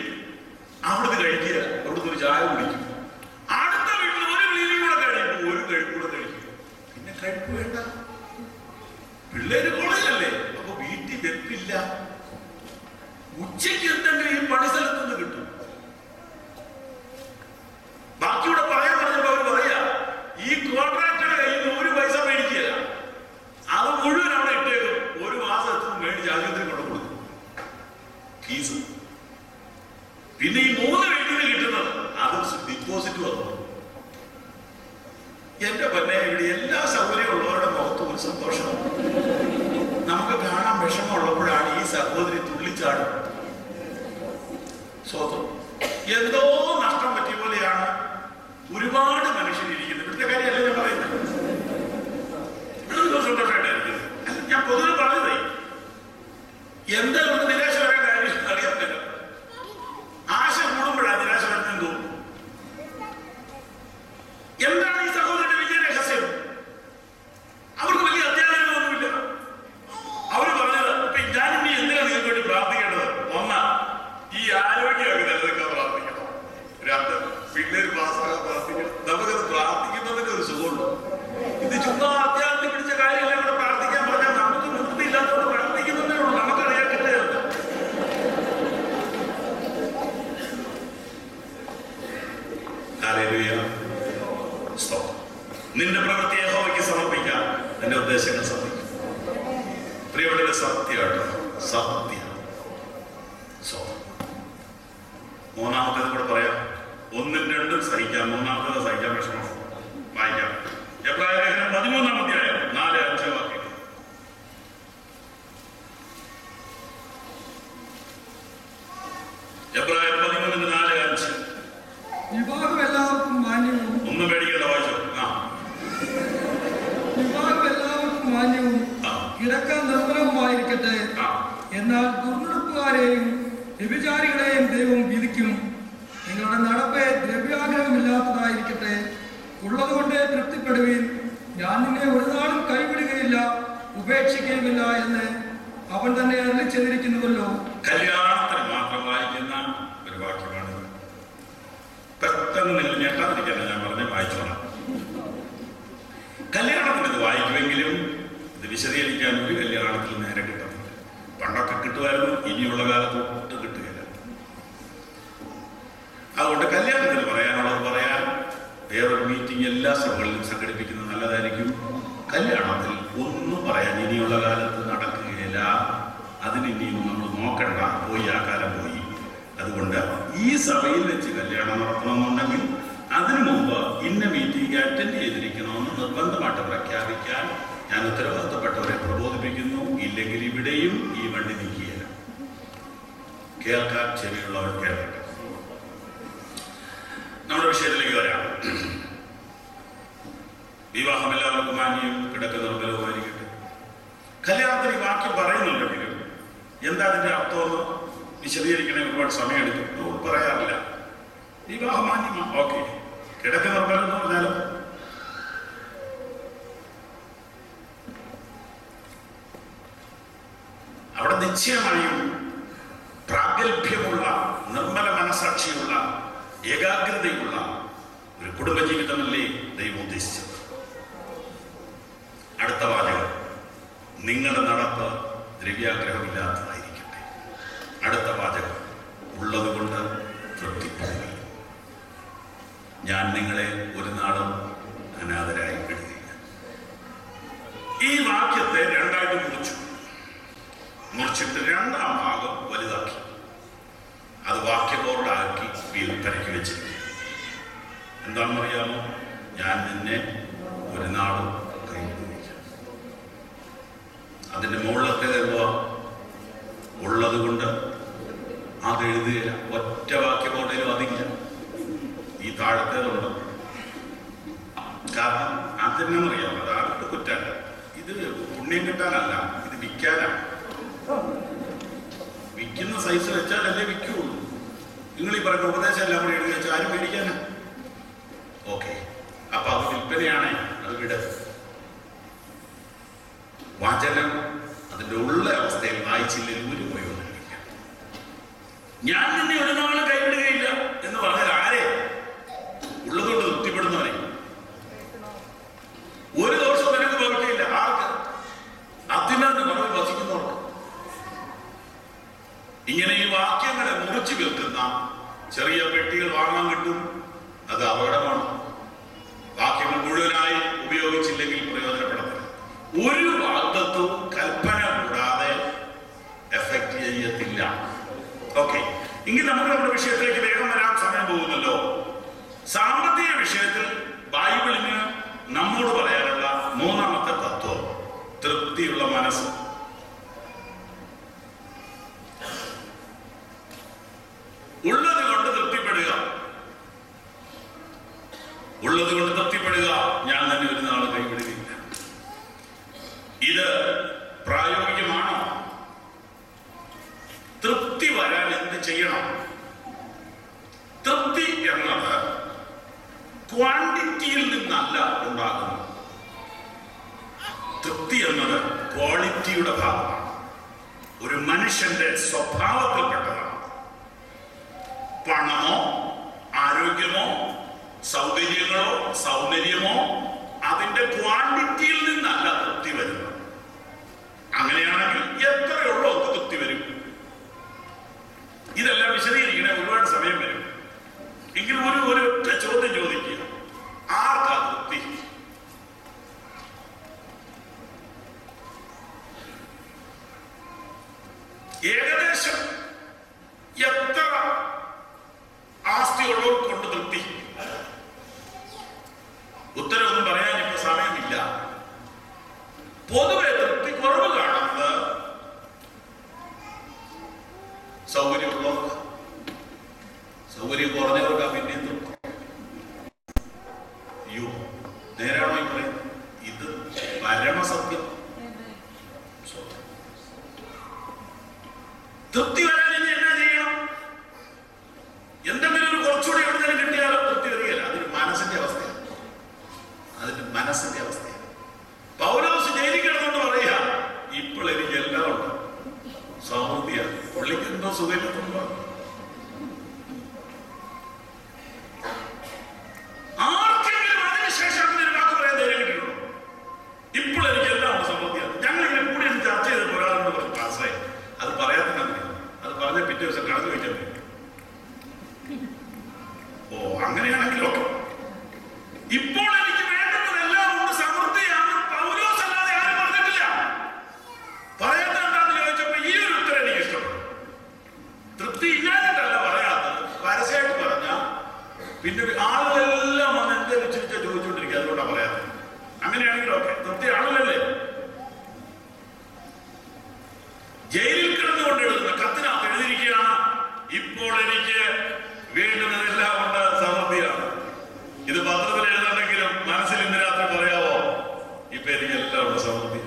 അവിടുന്ന് കഴിക്കുക, അവിടുന്ന് ഒരു ചായ കുടിക്കും. അടുത്ത വീട്ടിൽ ഒരു ക്ലീനിങ് കൂടെ കഴിക്കും, ഒരു കഴിക്കൂടെ കഴിക്കും. പിന്നെ കഴിപ്പ് വേണ്ട. പിള്ളേര് കോളേജല്ലേ, അപ്പൊ വീട്ടിൽ വെപ്പില്ല. ഉച്ചയ്ക്ക് എന്തെങ്കിലും ഈ പണി സ്ഥലത്ത് നിന്ന് കിട്ടും. ബാക്കിയൂടെ പറയാൻ പറഞ്ഞപ്പോ അവര് പറയാ, ഈ കോൺട്രാക്ടറുടെ കയ്യിൽ നിന്ന് ഒരു പൈസ മേടിക്കുകയില്ല, അത് മുഴുവൻ അവിടെ ഇട്ടേക്കും. 1 മാസം എത്തും മേടിച്ച് ആശുപത്രി കൊണ്ട് കൊടുക്കും ഫീസ്. പിന്നെ ഈ 3 വീട്ടിൽ നിന്ന് കിട്ടുന്നത് അത് ഡിപ്പോസിറ്റ് വന്നു. എന്റെ പൊന്നെ, ഇവിടെ എല്ലാ സൗകര്യവും ഉള്ളവരുടെ മുഖത്ത് ഒരു സന്തോഷം. നമുക്ക് കാണാൻ വിഷമമുള്ളപ്പോഴാണ് ഈ സഹോദരി തുള്ളിച്ചാടും. സ്വന്തം എൻ്റെ ഉദ്ദേശങ്ങൾ സാധിക്കും. പ്രിയപ്പെട്ട സത്യമാട്ടോ, സത്യം. മൂന്നാമത്തേത് കൂടെ പറയാം. 1ഉം 2ഉം സഹിക്കാം, മൂന്നാമത്തേത് സഹിക്കാൻ വിഷമം. വായിക്കാം. എബ്രായർ ലേഖനം 13-ാം അധ്യായം 4-5 വാക്യം. എബ്രായർ 13:4-5.
വിവാഹം എല്ലാവർക്കും മാന്യവും.
ഒന്നും പേടിക്കേണ്ട, വായിച്ചോ.
വിവാഹം എല്ലാവർക്കും മാന്യവും കിടക്കാൻ നിർമ്മലവുമായിരിക്കട്ടെ. എന്നാൽ ദുർനടപ്പുകാരെയും വ്യഭിചാരികളെയും ദൈവം വിധിക്കും. നിങ്ങളുടെ നടപ്പ് ദ്രവ്യാഗ്രഹമില്ലാത്തതായിരിക്കട്ടെ. ഉള്ളതുകൊണ്ട് തൃപ്തിപ്പെടുവീൻ. ഞാൻ നിന്നെ ഒരു നാളും കൈവിടുകയില്ല, ഉപേക്ഷിക്കുകയുമില്ല എന്ന് അവൻ തന്നെ അരുളിച്ചെന്നിരിക്കുന്നുവല്ലോ.
കല്യാണത്തിന് മാത്രം വായിക്കുന്ന ഒരു വാക്യമാണ്. പെട്ടെന്ന് നിങ്ങൾ ഞെട്ടാതിരിക്കാൻ ഞാൻ പറഞ്ഞ വായിച്ചോളാം. കല്യാണത്തിന് ഇത് വായിക്കുമെങ്കിലും ഇത് വിശദീകരിക്കാൻ ഒരു കല്യാണത്തിൽ നേരെ കിട്ടത്തില്ല. പണ്ടൊക്കെ കിട്ടുമായിരുന്നു, ഇനിയുള്ള കാലത്ത് ഒട്ടും കിട്ടുകയില്ല. അതുകൊണ്ട് കല്യാണത്തിന് പറയാനുള്ളത് പറയാൻ വേറൊരു മീറ്റിംഗ് എല്ലാ സഭകളിലും സംഘടിപ്പിക്കുന്നത് നല്ലതായിരിക്കും. കല്യാണത്തിൽ ഒന്നും പറയാൻ ഇനിയുള്ള കാലത്ത് നടക്കുകയില്ല. അതിനിനിയും നമ്മൾ നോക്കണ്ട, പോയി ആ കാലം പോയി. അതുകൊണ്ട് ഈ സഭയിൽ വെച്ച് കല്യാണം നടത്തണമെന്നുണ്ടെങ്കിൽ അതിനു മുമ്പ് ഇന്ന മീറ്റിംഗ് അറ്റൻഡ് ചെയ്തിരിക്കണമെന്ന് നിർബന്ധമായിട്ട് പ്രഖ്യാപിക്കാൻ ഞാൻ ഉത്തരവാദിത്തപ്പെട്ടവരെ പ്രബോധിപ്പിക്കുന്നു. ഇല്ലെങ്കിൽ ഇവിടെയും ഈ വണ്ടി നീക്കിയില്ല. കേൾക്കാൻ ചെവിയുള്ളവർ കേൾക്കട്ടെ. നമ്മുടെ വിഷയത്തിലേക്ക് വരാം. വിവാഹം എല്ലാവർക്കും മാന്യം, കിടക്ക നിർമ്മലവുമായിരിക്കട്ടെ. കല്യാണത്തിന് ഈ വാക്യം പറയുന്നുണ്ടെങ്കിലും എന്താ അതിന്റെ അർത്ഥമെന്ന് വിശദീകരിക്കണേ ഒരുപാട് സമയമെടുക്കും. അതുകൊണ്ട് പറയാറില്ല. വിവാഹം മാന്യമാ, ഓക്കെ. കിടക്ക നിർമ്മലം എന്ന് പറഞ്ഞാലും അവിടെ നിശ്ചയമായും പ്രാഗൽഭ്യമുള്ള, നിർമ്മല മനസാക്ഷിയുള്ള, ഏകാഗ്രതയുള്ള ഒരു കുടുംബജീവിതമല്ലേ ദൈവം ഉദ്ദേശിച്ചത്. അടുത്ത വാചകം, നിങ്ങളുടെ നടപ്പ് ദ്രവ്യാഗ്രഹമില്ലാത്തതായിരിക്കട്ടെ. അടുത്ത വാചകം, ഉള്ളതുകൊണ്ട് തൃപ്തിപ്പെടുക. ഞാൻ നിങ്ങളെ ഒരു നാളും അനാഥരായി വിടുകയില്ല. ഈ വാക്യത്തെ രണ്ടായിട്ട് മുറിച്ചിട്ട് രണ്ടാം ഭാഗം വലുതാക്കി അത് വാക്യബോർഡാക്കി വിൽപ്പനയ്ക്ക് വെച്ചിരിക്കുക. എന്താണെന്നറിയാമോ? ഞാൻ നിന്നെ ഒരു നാളും കൈവിടുകയില്ല. അതിന്റെ മുകളിലത്തേത് എന്തുവാ? ഉള്ളത് കൊണ്ട് അത് എഴുതുകയില്ല. ഒറ്റ വാക്യബോർഡിലും അതില്ല. ഈ താഴത്തേതുണ്ട്. കാരണം അതെന്നറിയാം, അത് ആരുടെ കുറ്റല്ല. ഇത് പുണ്യം കിട്ടാനല്ല, ഇത് വിൽക്കാനാണ്. വിൽക്കുന്ന സൈസ് വെച്ചാലല്ലേ വിൽക്കുള്ളൂ. നിങ്ങൾ ഈ പറയുന്ന ഉപദേശം എല്ലാം കൂടി എഴുതി വെച്ചാൽ ആരും മേടിക്കാനാ? ഓക്കെ, അപ്പൊ അത് വിൽപ്പനയാണേ, അത് വിട. വചനം അതിന്റെ ഉള്ള അവസ്ഥയിൽ വായിച്ചില്ലെങ്കിൽ ഒരു പ്രയോജനമില്ല. ഞാൻ നിന്നെ ഒരു നാളെ കൈവിടുകയില്ല എന്ന് പറഞ്ഞാൽ ആരെ? ഉള്ളതുകൊണ്ട് തൃപ്തിപ്പെടുന്നവരെ. ഒരു ദോഷം നിനക്ക് ഭവിക്കില്ല. ആർക്ക്? അതിനകത്ത് നമ്മൾ വസിക്കുന്നവർക്ക്. ഇങ്ങനെ ഈ വാക്യങ്ങളെ മുറിച്ചു കേൾക്കുന്ന ചെറിയ പെട്ടികൾ വാങ്ങാൻ കിട്ടും. അത് അപകടമാണ്. വാക്യങ്ങൾ മുഴുവനായി ഉപയോഗിച്ചില്ലെങ്കിൽ പ്രയോജനപ്പെടത്തില്ല. ഒരു വാഗ്ദത്വവും കൽപ്പന കൂടാതെ എഫക്ട് ചെയ്യത്തില്ല. ഓക്കെ, എങ്കിൽ നമുക്ക് നമ്മുടെ വിഷയത്തിലേക്ക് വേഗം വരാൻ സമയം പോകുന്നല്ലോ. സാമ്പത്തിക വിഷയത്തിൽ ബൈബിളിന് നമ്മോട് പറയാനുള്ള മൂന്നാമത്തെ തത്വം തൃപ്തിയുള്ള മനസ്സ്. ഉള്ളത് കൊണ്ട് തൃപ്തിപ്പെടുക. ഉള്ളത് കൊണ്ട് തൃപ്തിപ്പെടുക. ഞാൻ തന്നെ ഒരു നാൾ കൈവിടുകയില്ല. ഇത് പ്രായോഗികമാണോ? തൃപ്തി വരാൻ എന്ത് ചെയ്യണം? തൃപ്തി എന്നത് ക്വാണ്ടിറ്റിയിൽ നിന്നല്ല ഉണ്ടാകുന്നത്. തൃപ്തി എന്നത് ക്വാളിറ്റിയുടെ ഭാഗമാണ്. ഒരു മനുഷ്യന്റെ സ്വഭാവത്തിൽപ്പെട്ടതാണ്. പണമോ ആരോഗ്യമോ സൗകര്യങ്ങളോ സൗന്ദര്യമോ അതിന്റെ ക്വാണ്ടിറ്റിയിൽ നിന്നല്ല തൃപ്തി വരുന്നത്. അങ്ങനെയാണെങ്കിൽ എത്രയുള്ളോ തൃപ്തി വരും. ഇതെല്ലാം വിശദീകരിക്കണേ ഒരുപാട് സമയം വരും. എങ്കിലും ഒരു ഒറ്റ ചോദ്യം ചോദിക്കുക, ആർക്കാ തൃപ്തി? ഏകദേശം എത്ര ആസ്തിയുള്ളവർ കൊണ്ട് തൃപ്തി? ഉത്തരവൊന്നും പറയാൻ ഇപ്പൊ സമയമില്ല. പൊതുവെ തൃപ്തി കുറവ് കാണുന്നത് സൗകര്യമുള്ളവർക്ക്. സൗകര്യം കുറഞ്ഞവർക്ക് പിന്നെയും തൃപ്തി. അയ്യോ, നേരാണോ ഈ പറയുന്നത്? ഇത് പരമസത്യം. തൃപ്തി വരാൻ ഇനി എന്നാ ചെയ്യണം? എന്തെങ്കിലും ഒരു കുറച്ചുകൂടി എവിടെയും കിട്ടിയാലോ തൃപ്തി വരികയില്ല. അതൊരു മനസ്സിന്റെ അവസ്ഥയാണ്. അതിന്റെ മനസ്സിന്റെ അവസ്ഥയാണ്. പൗലോസ് ജയിലിൽ കിടന്നുകൊണ്ട് പറയുക, ഇപ്പോൾ എനിക്ക് എല്ലാം ഉണ്ട്, സമൃദ്ധിയാണ്. പുള്ളിക്ക് എന്തോ സുഖമില്ലെന്നുണ്ടോ? ആർക്കെങ്കിലും അതിനുശേഷം അങ്ങനെ ഒരു വാക്ക് പറയാൻ ധൈര്യം കിട്ടിയിട്ടുണ്ടോ? ഇപ്പോൾ എനിക്ക് എല്ലാം ഉണ്ട്, സമൃദ്ധിയാണ്. ഞങ്ങളിങ്ങനെ കൂടി ചർച്ച ചെയ്ത് ഒരാളെന്ന് പറഞ്ഞു പാസ്സായി. അത് പറയാത്ത അത് പറഞ്ഞ പിറ്റേ ദിവസം കണക്ക് വയ്ക്കാൻ പറ്റും. ഓ, അങ്ങനെയാണെങ്കിലോ ഇപ്പോൾ എനിക്ക് വേണ്ടുന്നതെല്ലാം ഉണ്ട്, സമൃദ്ധിയാണ്. പൗലോസ് അല്ലാതെ ആരും പറഞ്ഞിട്ടില്ല. പറയാത്ത എന്താണെന്ന് ചോദിച്ചപ്പോ ഈ ഒരു ഉത്തരം എനിക്ക് ഇഷ്ടപ്പെട്ടു. തൃപ്തി ഇല്ലാഞ്ഞിട്ടല്ല പറയാത്തത്, പരസ്യമായിട്ട് പറഞ്ഞ പിന്നെ ആളുകളെല്ലാം വന്ന് എന്റെ വെച്ചിട്ട് ചോദിച്ചുകൊണ്ടിരിക്കുക. അതുകൊണ്ടാണ് പറയാത്തത്. അങ്ങനെയാണെങ്കിലും ഓക്കെ, തൃപ്തി ആളുകളല്ലേ. ജയിലിൽ കിടന്നുകൊണ്ട് എഴുതുന്ന കത്തിനകത്ത് എഴുതിയിരിക്കുകയാണ്, ഇപ്പോൾ എനിക്ക് വേണ്ടുന്നതെല്ലാം കൊണ്ട് സമൃദ്ധിയാണ്. ഇത് പത്രത്തിൽ എഴുതണമെങ്കിലും മനസ്സിൽ ഇന്ന് രാത്രി പറയാവോ, ഇപ്പൊ എനിക്ക് എല്ലാം ഉണ്ട്, സമൃദ്ധി.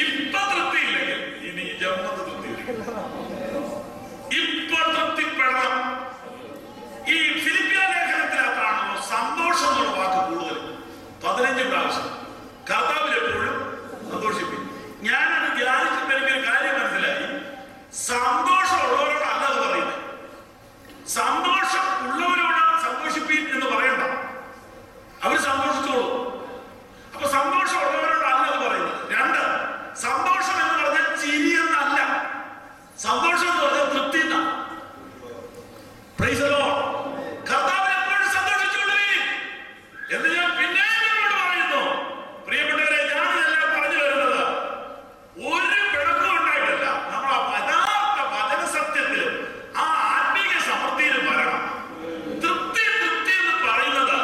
ഇപ്പൊ തൃപ്തി ഇല്ലെങ്കിൽ ഇനി ജന്മത്ത് തൃപ്തി ഇരിക്കും. ഇപ്പൊ തൃപ്തിപ്പെടണം. ഈ ഫിലിപ്പിയ ലേഖനത്തിനകത്താണല്ലോ സന്തോഷം എന്നുള്ള വാക്ക് കൂടുതൽ, 15 പ്രാവശ്യം. കർത്താവിൽ എപ്പോഴും സന്തോഷിപ്പിക്കും. ഞാനത് ധ്യാനിച്ചപ്പോൾ എനിക്കൊരു കാര്യം മനസ്സിലായി. സന്തോഷമുള്ളവരോട് അല്ലാതെ പറയുന്നത്. സന്തോഷം ഉള്ളവരോട് സന്തോഷിപ്പീൻ എന്ന് പറയണ്ട, അവര് സന്തോഷിച്ചോളൂ. അപ്പൊ സന്തോഷമുള്ളവരോട് അല്ലാതെ പറയുന്നത്. 2, സന്തോഷം എന്ന് പറഞ്ഞാൽ ചിരി എന്നല്ല, സന്തോഷം എന്ന് പറഞ്ഞാൽ തൃപ്തി എന്നാ. Praise the Lord. കർത്താവിൽ എപ്പോഴും സന്തോഷിച്ചോളൂ എന്ന് ഞാൻ പിന്നെ നിങ്ങളോട് പറയുന്നു. പ്രിയപ്പെട്ടവരെ, ഞാനിതെല്ലാം പറഞ്ഞു വരുന്നത് ഒരു പിണക്കവും ഉണ്ടായിട്ടല്ല. നമ്മൾ യഥാർത്ഥ വചന സത്യത്തിൽ ആ ആത്മീയ സമൃദ്ധിയിൽ വരണം. തൃപ്തി എന്ന് പറയുന്നത്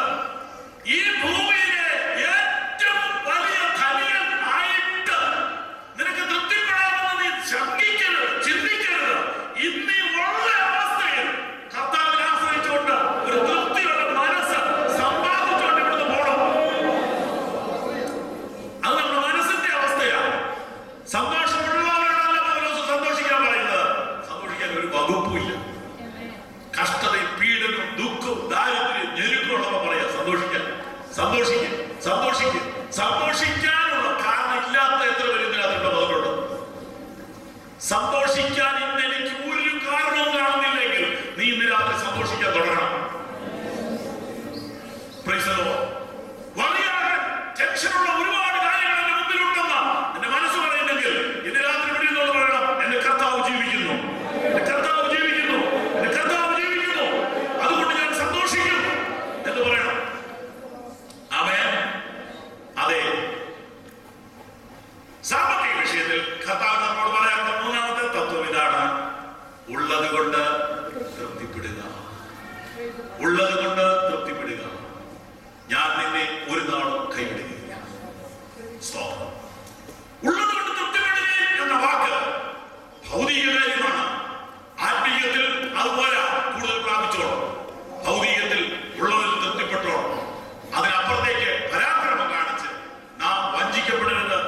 ഈ ഭൂമിയിലെ ഏറ്റവും വലിയ ധനികൻ ആയിട്ട് നിനക്ക് തൃപ്തിപ്പെടാമെന്ന് നീ ശങ്കിക്കരുത്, ചിന്തിക്കരുത്. ഇന്നീ ഉള്ള അവസ്ഥയിൽ കർത്താവിനെ ആശ്രയിച്ചുകൊണ്ട് ഒരു തൃപ്തിയുള്ള മനസ്സ് സമ്പാദിച്ചുകൊണ്ട് ഇവിടുന്ന് പോകണം. അത് നമ്മുടെ മനസ്സിന്റെ അവസ്ഥയാണ്. സന്തോഷമുള്ളവരോടല്ല പൗലോസ് സന്തോഷിക്കാൻ പറയുന്നത്. സന്തോഷിക്കാൻ ഒരു വകുപ്പുമില്ല. കഷ്ടതയും പീഡനവും ദുഃഖവും ദാരിദ്ര്യം ഞെരുക്കമുള്ളവ പറയാം സന്തോഷിക്കാൻ. സന്തോഷിക്കും, സന്തോഷിക്കും. സന്തോഷിക്കാനുള്ള കാരണം ഇല്ലാത്ത എത്ര പേര് ഇതിനകത്തുണ്ട്? അതുകൊണ്ട് സന്തോഷിക്കാൻ ഇന്ന് എനിക്ക് ഒരു കാരണവും കാണുന്നില്ലെങ്കിൽ നീ ഇന്ന് രാത്രി സന്തോഷിക്കാൻ തുടങ്ങണം. Praise the Lord. വലിയ ടെൻഷനുള്ള ഒരുപാട് കാര്യങ്ങൾ എന്റെ മുമ്പിലുണ്ടെന്ന് എന്റെ മനസ്സ് പറയുന്നെങ്കിൽ ഇന്ന് രാത്രി ഇവിടെ നിന്നോട് പറയണം, എന്റെ കർത്താവ് ജീവിക്കുന്നു, എന്റെ കർത്താവ് ജീവിക്കുന്നു, എന്റെ കർത്താവ് ജീവിക്കുന്നു, അതുകൊണ്ട് ഞാൻ സന്തോഷിക്കും എന്ന് പറയണം. ആമേൻ. അതെ, സാമ്പത്തിക വിഷയത്തിൽ കർത്താവ് നമ്മോട് പറയാത്ത 3ാമത്തെ തത്വം ഇതാണ്: ഉള്ളത് കൊണ്ട് തൃപ്തിപ്പെടുക. ഉള്ളത് കൊണ്ട് തൃപ്തിപ്പെടുക. ഞാൻ നിന്നെ ഒരു നാളും കൈവിടുകയില്ല. സ്തോത്രം. ഉള്ളത് കൊണ്ട് തൃപ്തിപ്പെടുക എന്ന വാക്ക് ഭൗതിക കാര്യമാണ്. ആത്മീയത്തിൽ അതുപോലെ കൂടുതൽ പ്രാപിച്ചോളൂ. ഭൗതികത്തിൽ ഉള്ളതിൽ തൃപ്തിപ്പെട്ടോളൂ. അതിനപ്പുറത്തേക്ക് പരാക്രമം കാണിച്ച് നാം വഞ്ചിക്കപ്പെടരുത്,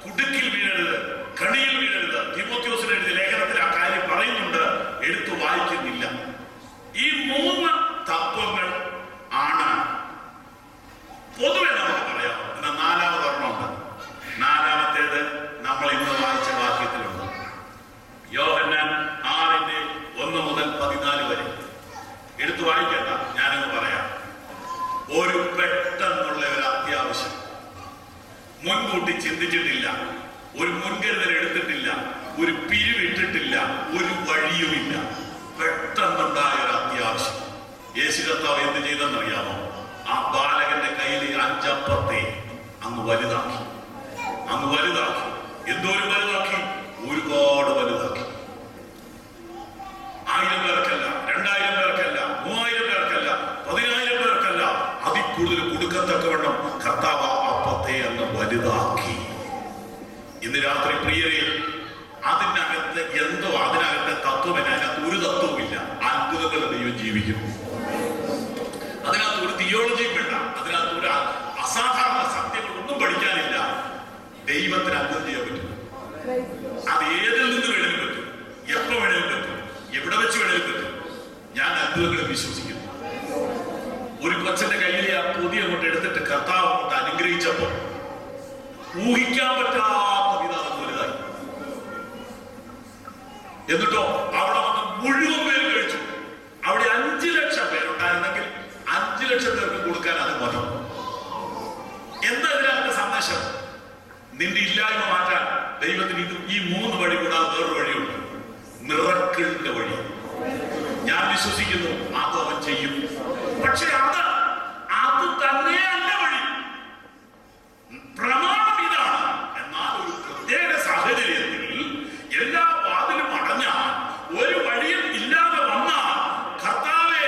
കുടുക്കിൽ വീഴരുത്, കണിയിൽ വീഴരുത്. തീമോഥെയോസിന് എഴുതിയ ലേഖനത്തിൽ ആ കാര്യം പറയുന്നുണ്ട്, എടുത്തു വായിക്കുന്നില്ല. ഈ 3 തത്വങ്ങൾ ആണ് പൊതുവെ നമുക്ക് പറയാം. എന്നാൽ 4ാമതൊരെണ്ണമുണ്ട്. 4ാമത്തേത് നമ്മൾ ഇന്ന് വായിച്ച വാക്യത്തിലുണ്ട്. യോഹന്നാൻ 6:1 മുതൽ 14 വരെ. എടുത്തു വായിക്കണ്ട, ഞാനങ്ങ് പറയാം. ഒരു പെട്ടെന്നുള്ള ഒരു അത്യാവശ്യം, മുൻകൂട്ടി ചിന്തിച്ചിട്ടില്ല, ഒരു മുൻകരുതൽ എടുത്തിട്ടില്ല, ഒരു പിരിവിട്ടിട്ടില്ല, ഒരു വഴിയുമില്ല. പെട്ടെന്നുണ്ടായ ഒരു അത്യാവശ്യം. യേശു കർത്താവ് എന്ത് ചെയ്തെന്നറിയാമോ? ആ ബാലകന്റെ കയ്യിലെ 5 അപ്പത്തെ അങ്ങ് വലുതാക്കി. എന്തോരം വലുതാക്കി? ഒരുപാട് വലുതാക്കി. 1000 പേർക്കല്ല, 2000 പേർക്കല്ല, 3000 പേർക്കല്ല, 10000 പേർക്കല്ല, അതിൽ കൂടുതൽ കൊടുക്കത്തക്കവണ്ണം കർത്താവ് അപ്പത്തെ അങ്ങ് വലുതാക്കി. ഇന്ന് രാത്രി പ്രിയരെ, അതിനകത്ത് എന്തോ, അതിനകത്തെ തത്വം, അതിനകത്ത് ഒരു തത്വമില്ല. അത്ഭുതങ്ങളുടെ ദൈവം ജീവിക്കുന്നു. അതിനകത്ത് ഒരു തിയോളജിയും വേണ്ട, അതിനകത്ത് ഒരു അസാധാരണ സത്യങ്ങളൊന്നും പഠിക്കാനില്ല. ദൈവത്തിന് അത്ഭുതം ചെയ്യാൻ പറ്റും. അത് ഏതിൽ നിന്ന് വേണമെങ്കിലും പറ്റും, എപ്പോ വേണമെങ്കിലും പറ്റും, എവിടെ വെച്ച് വേണമെങ്കിലും പറ്റും. ഞാൻ അത്ഭുതങ്ങളെ വിശ്വസിക്കുന്നു. ഒരു കൊച്ചന്റെ കയ്യിൽ ആ പൊതി അങ്ങോട്ട് എടുത്തിട്ട് കർത്താവ് അങ്ങോട്ട് അനുഗ്രഹിച്ചപ്പോ ഊഹിക്കാൻ പറ്റാത്ത വിധം വലുതായി. എന്നിട്ടോ അവിടെ വന്ന് മുഴുവൻ പേര് കഴിച്ചു. അവിടെ 5 ലക്ഷം പേരുണ്ടായിരുന്നെങ്കിൽ 5 ലക്ഷം പേർക്ക് കൊടുക്കാൻ അത് മതി. എന്താ ഇതിനകത്ത് സന്ദേശം? നിന്റെ ഇല്ലായ്മ മാറ്റാൻ ദൈവത്തിന് ഈ 3 വഴി കൂടാതെ വേറൊരു വഴിയുണ്ട്. മിറക്കിളിന്റെ വഴി. ഞാൻ വിശ്വസിക്കുന്നു അത് അവൻ ചെയ്യും. പക്ഷെ അത് തന്നെയല്ല വഴി. പ്രമാണം ഇതാണ്. എന്നാൽ ഒരു പ്രത്യേക സാഹചര്യത്തിൽ എല്ലാ വാതിലും അടഞ്ഞാൽ, ഒരു വഴിയും ഇല്ലാതെ വന്നാൽ, കർത്താവേ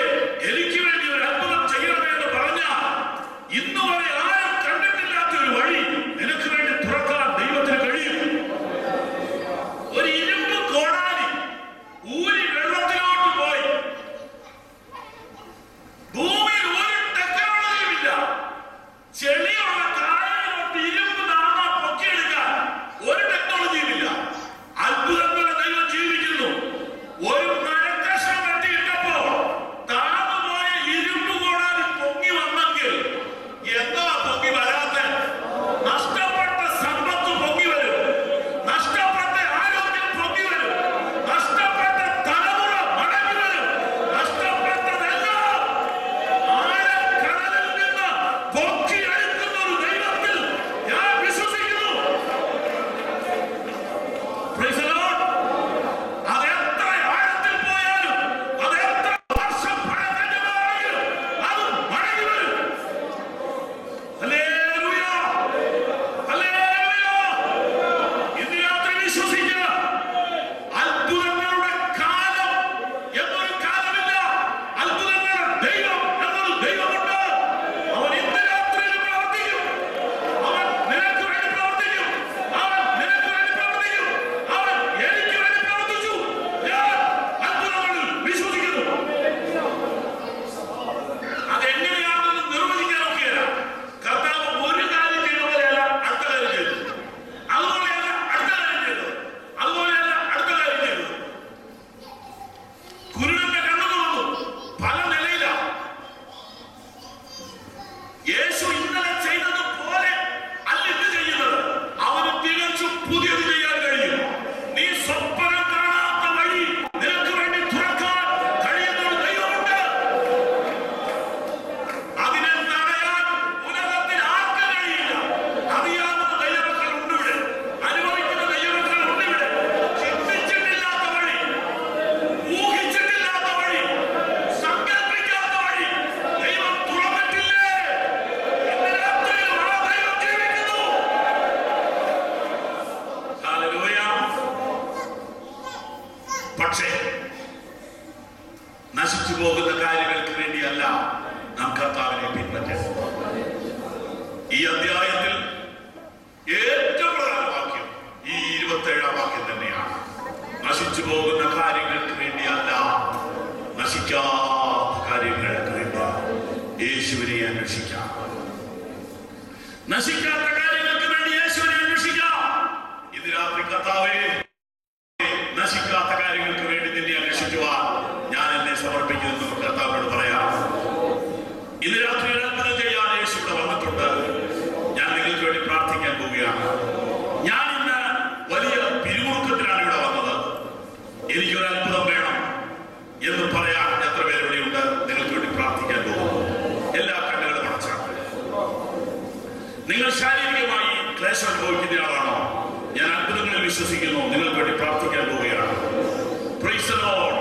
എനിക്ക് വേണ്ടി ഒരു അത്ഭുതം ചെയ്യണമെന്ന് പറഞ്ഞാൽ, ഇന്ന് വരെ ആരും കണ്ടിട്ടില്ലാത്ത ഒരു വഴി നിനക്ക് വേണ്ടി തുറക്കാൻ ദൈവത്തിന് കഴിയും. ഒരു ഇരുമ്പ് കോടാലി ഊരി വെള്ളത്തിലോട്ട് പോയി. ഭൂമിയിൽ ഒരു ടെക്നോളജിയും ഇല്ല. ചെളിയുള്ള കായലിലോട്ട് ഇരുമ്പ് നാമ പൊക്കിയെടുക്കാൻ ഒരു ടെക്നോളജിയും ഇല്ല. അത്ഭുതങ്ങളുടെ ദൈവം ജീവിക്കുന്നു. ഒരു മരക്കഷ്ണം കെട്ടിയിട്ടപ്പോ താഴ്ന്നുപോയ ഇരുമ്പ് കോടാലി പൊങ്ങി വന്നെങ്കിൽ എന്താ പൊങ്ങി വരാത്ത? നഷ്ടപ്പെട്ട സമ്പത്ത് പൊങ്ങി വരും, നഷ്ടപ്പെട്ട ആരോഗ്യം പൊങ്ങി വരും, നഷ്ടപ്പെട്ട തലമുറ മടങ്ങി വരും, നഷ്ടപ്പെട്ടതെല്ലാം ആഴക്കടലിൽ നിന്ന് പൊക്കിയെടുക്കുന്ന ഒരു ദൈവത്തിൽ ഞാൻ വിശ്വസിക്കുന്നു. Praise the Lord. അതെത്ര ആഴത്തിൽ പോയാലും, അതെത്ര വർഷം പഴക്കമായാലും അത് മടങ്ങി വരും. Hallelujah, hallelujah. ഇന്ന് രാത്രി വിശ്വസിക്കുക, അത്ഭുതങ്ങളുടെ കാലം എന്നൊരു കാലമില്ല. അത്ഭുതങ്ങളുടെ ദൈവം എന്നൊരു ദൈവമുണ്ട്. അവൻ ഇന്ന് രാത്രിയിൽ പ്രവർത്തിക്കും. അവൻ നിനക്ക് വേണ്ടി പ്രവർത്തിക്കും. അവൻ നിനക്ക് വേണ്ടി പ്രവർത്തിക്കും. അവൻ എനിക്ക് വേണ്ടി പ്രവർത്തിച്ചു. ഞാൻ അത്ഭുതങ്ങളിൽ വിശ്വസിക്കുന്നു. അതെങ്ങനെയാണെന്ന് നിർവചിക്കാൻ ഒക്കെയല്ല. കർത്താവ് ഒരു കാര്യം ചെയ്ത പോലെയല്ല അടുത്ത കാര്യം ചെയ്തു, അതുപോലെയല്ല അടുത്ത കാര്യം ചെയ്തു, അതുപോലെയല്ല അടുത്ത കാര്യം ചെയ്തു. കുരുടന്റെ കണ്ണു തുറന്നു, പല നിലയിലാണ്. യേശു ഇന്നലെ ചെയ്തതുപോലെ അല്ല ഇന്ന് ചെയ്യുന്നത്. അവന് തികച്ചും പുതിയത് ചെയ്യാൻ കഴിയും. നീ സ്വപ്നം കാണാത്ത വഴി നിനക്ക് വേണ്ടി തുറക്കാൻ കഴിയുന്ന ഒരു ദൈവമുണ്ട്. അതിനെ തടയാൻ ഉലകത്തിൽ ആർക്കും കഴിയില്ല. അറിയാവുന്ന ദൈവമക്കൾ ഉണ്ട് ഇവിടെ, അനുഭവിക്കുന്ന ദൈവമക്കൾ ഉണ്ട് ഇവിടെ. ചിന്തിച്ചിട്ടില്ലാത്ത വഴി, ഊഹിച്ചിട്ടില്ലാത്ത വഴി, സങ്കല്പിക്കാത്ത വഴി ദൈവം തുറന്നിട്ടില്ലേ? ഇന്ന് രാത്രിയിൽ ആ ദൈവം ജീവിക്കുന്നു. ഹല്ലേലൂയ. പക്ഷേ നശിച്ചു പോകുന്ന കാര്യങ്ങൾക്ക് വേണ്ടിയല്ല നാം കർത്താവിനെ പിൻപറ്റേണ്ടത്. ഈ അധ്യായത്തിൽ ഏറ്റവും പ്രധാന വാക്യം ഈ 27-ാം വാക്യം തന്നെയാണ്. നശിച്ചു പോകുന്ന കാര്യങ്ങൾക്ക് വേണ്ടിയല്ല, നശിക്കാത്ത കാര്യങ്ങൾക്ക് വേണ്ടി യേശുവിനെ അന്വേഷിക്കാം. നശിക്കാത്ത കാര്യങ്ങൾക്ക് വേണ്ടി യേശുവിനെ അന്വേഷിക്കാം. ഇന്ന് രാത്രി കർത്താവേ, നശിക്കാത്ത കാര്യങ്ങൾക്ക് വേണ്ടി നിന്നെ അന്വേഷിക്കുവാൻ ഞാൻ എന്നെ സമർപ്പിക്കുന്നു. കർത്താവിനോട് പറയാം, ഇന്ന് രാത്രി ഒരു അത്ഭുതം ചെയ്യാൻ യേശു ഇവിടെ വന്നിട്ടുണ്ട്. ഞാൻ നിങ്ങൾക്ക് വേണ്ടി പ്രാർത്ഥിക്കാൻ പോവുകയാണ്. ഞാൻ ഇന്ന് വലിയ പിരിമുറുക്കത്തിലാണ് ഇവിടെ വന്നത്. എനിക്കൊരു അത്ഭുതം വേണം എന്ന് പറയാൻ എത്ര പേരിവിടെയുണ്ട്? നിങ്ങൾക്ക് വേണ്ടി പ്രാർത്ഥിക്കാൻ പോകുന്നു. എല്ലാ കണ്ണുകളും അടച്ചാണ്. നിങ്ങൾ ശാരീരികമായി ക്ലേശം അനുഭവിക്കുന്നയാളാണോ? ഞാൻ അത്ഭുതങ്ങളിൽ വിശ്വസിക്കുന്നു. നിങ്ങൾക്ക് വേണ്ടി പ്രാർത്ഥിക്കാൻ പോവുകയാണ്. Praise the Lord.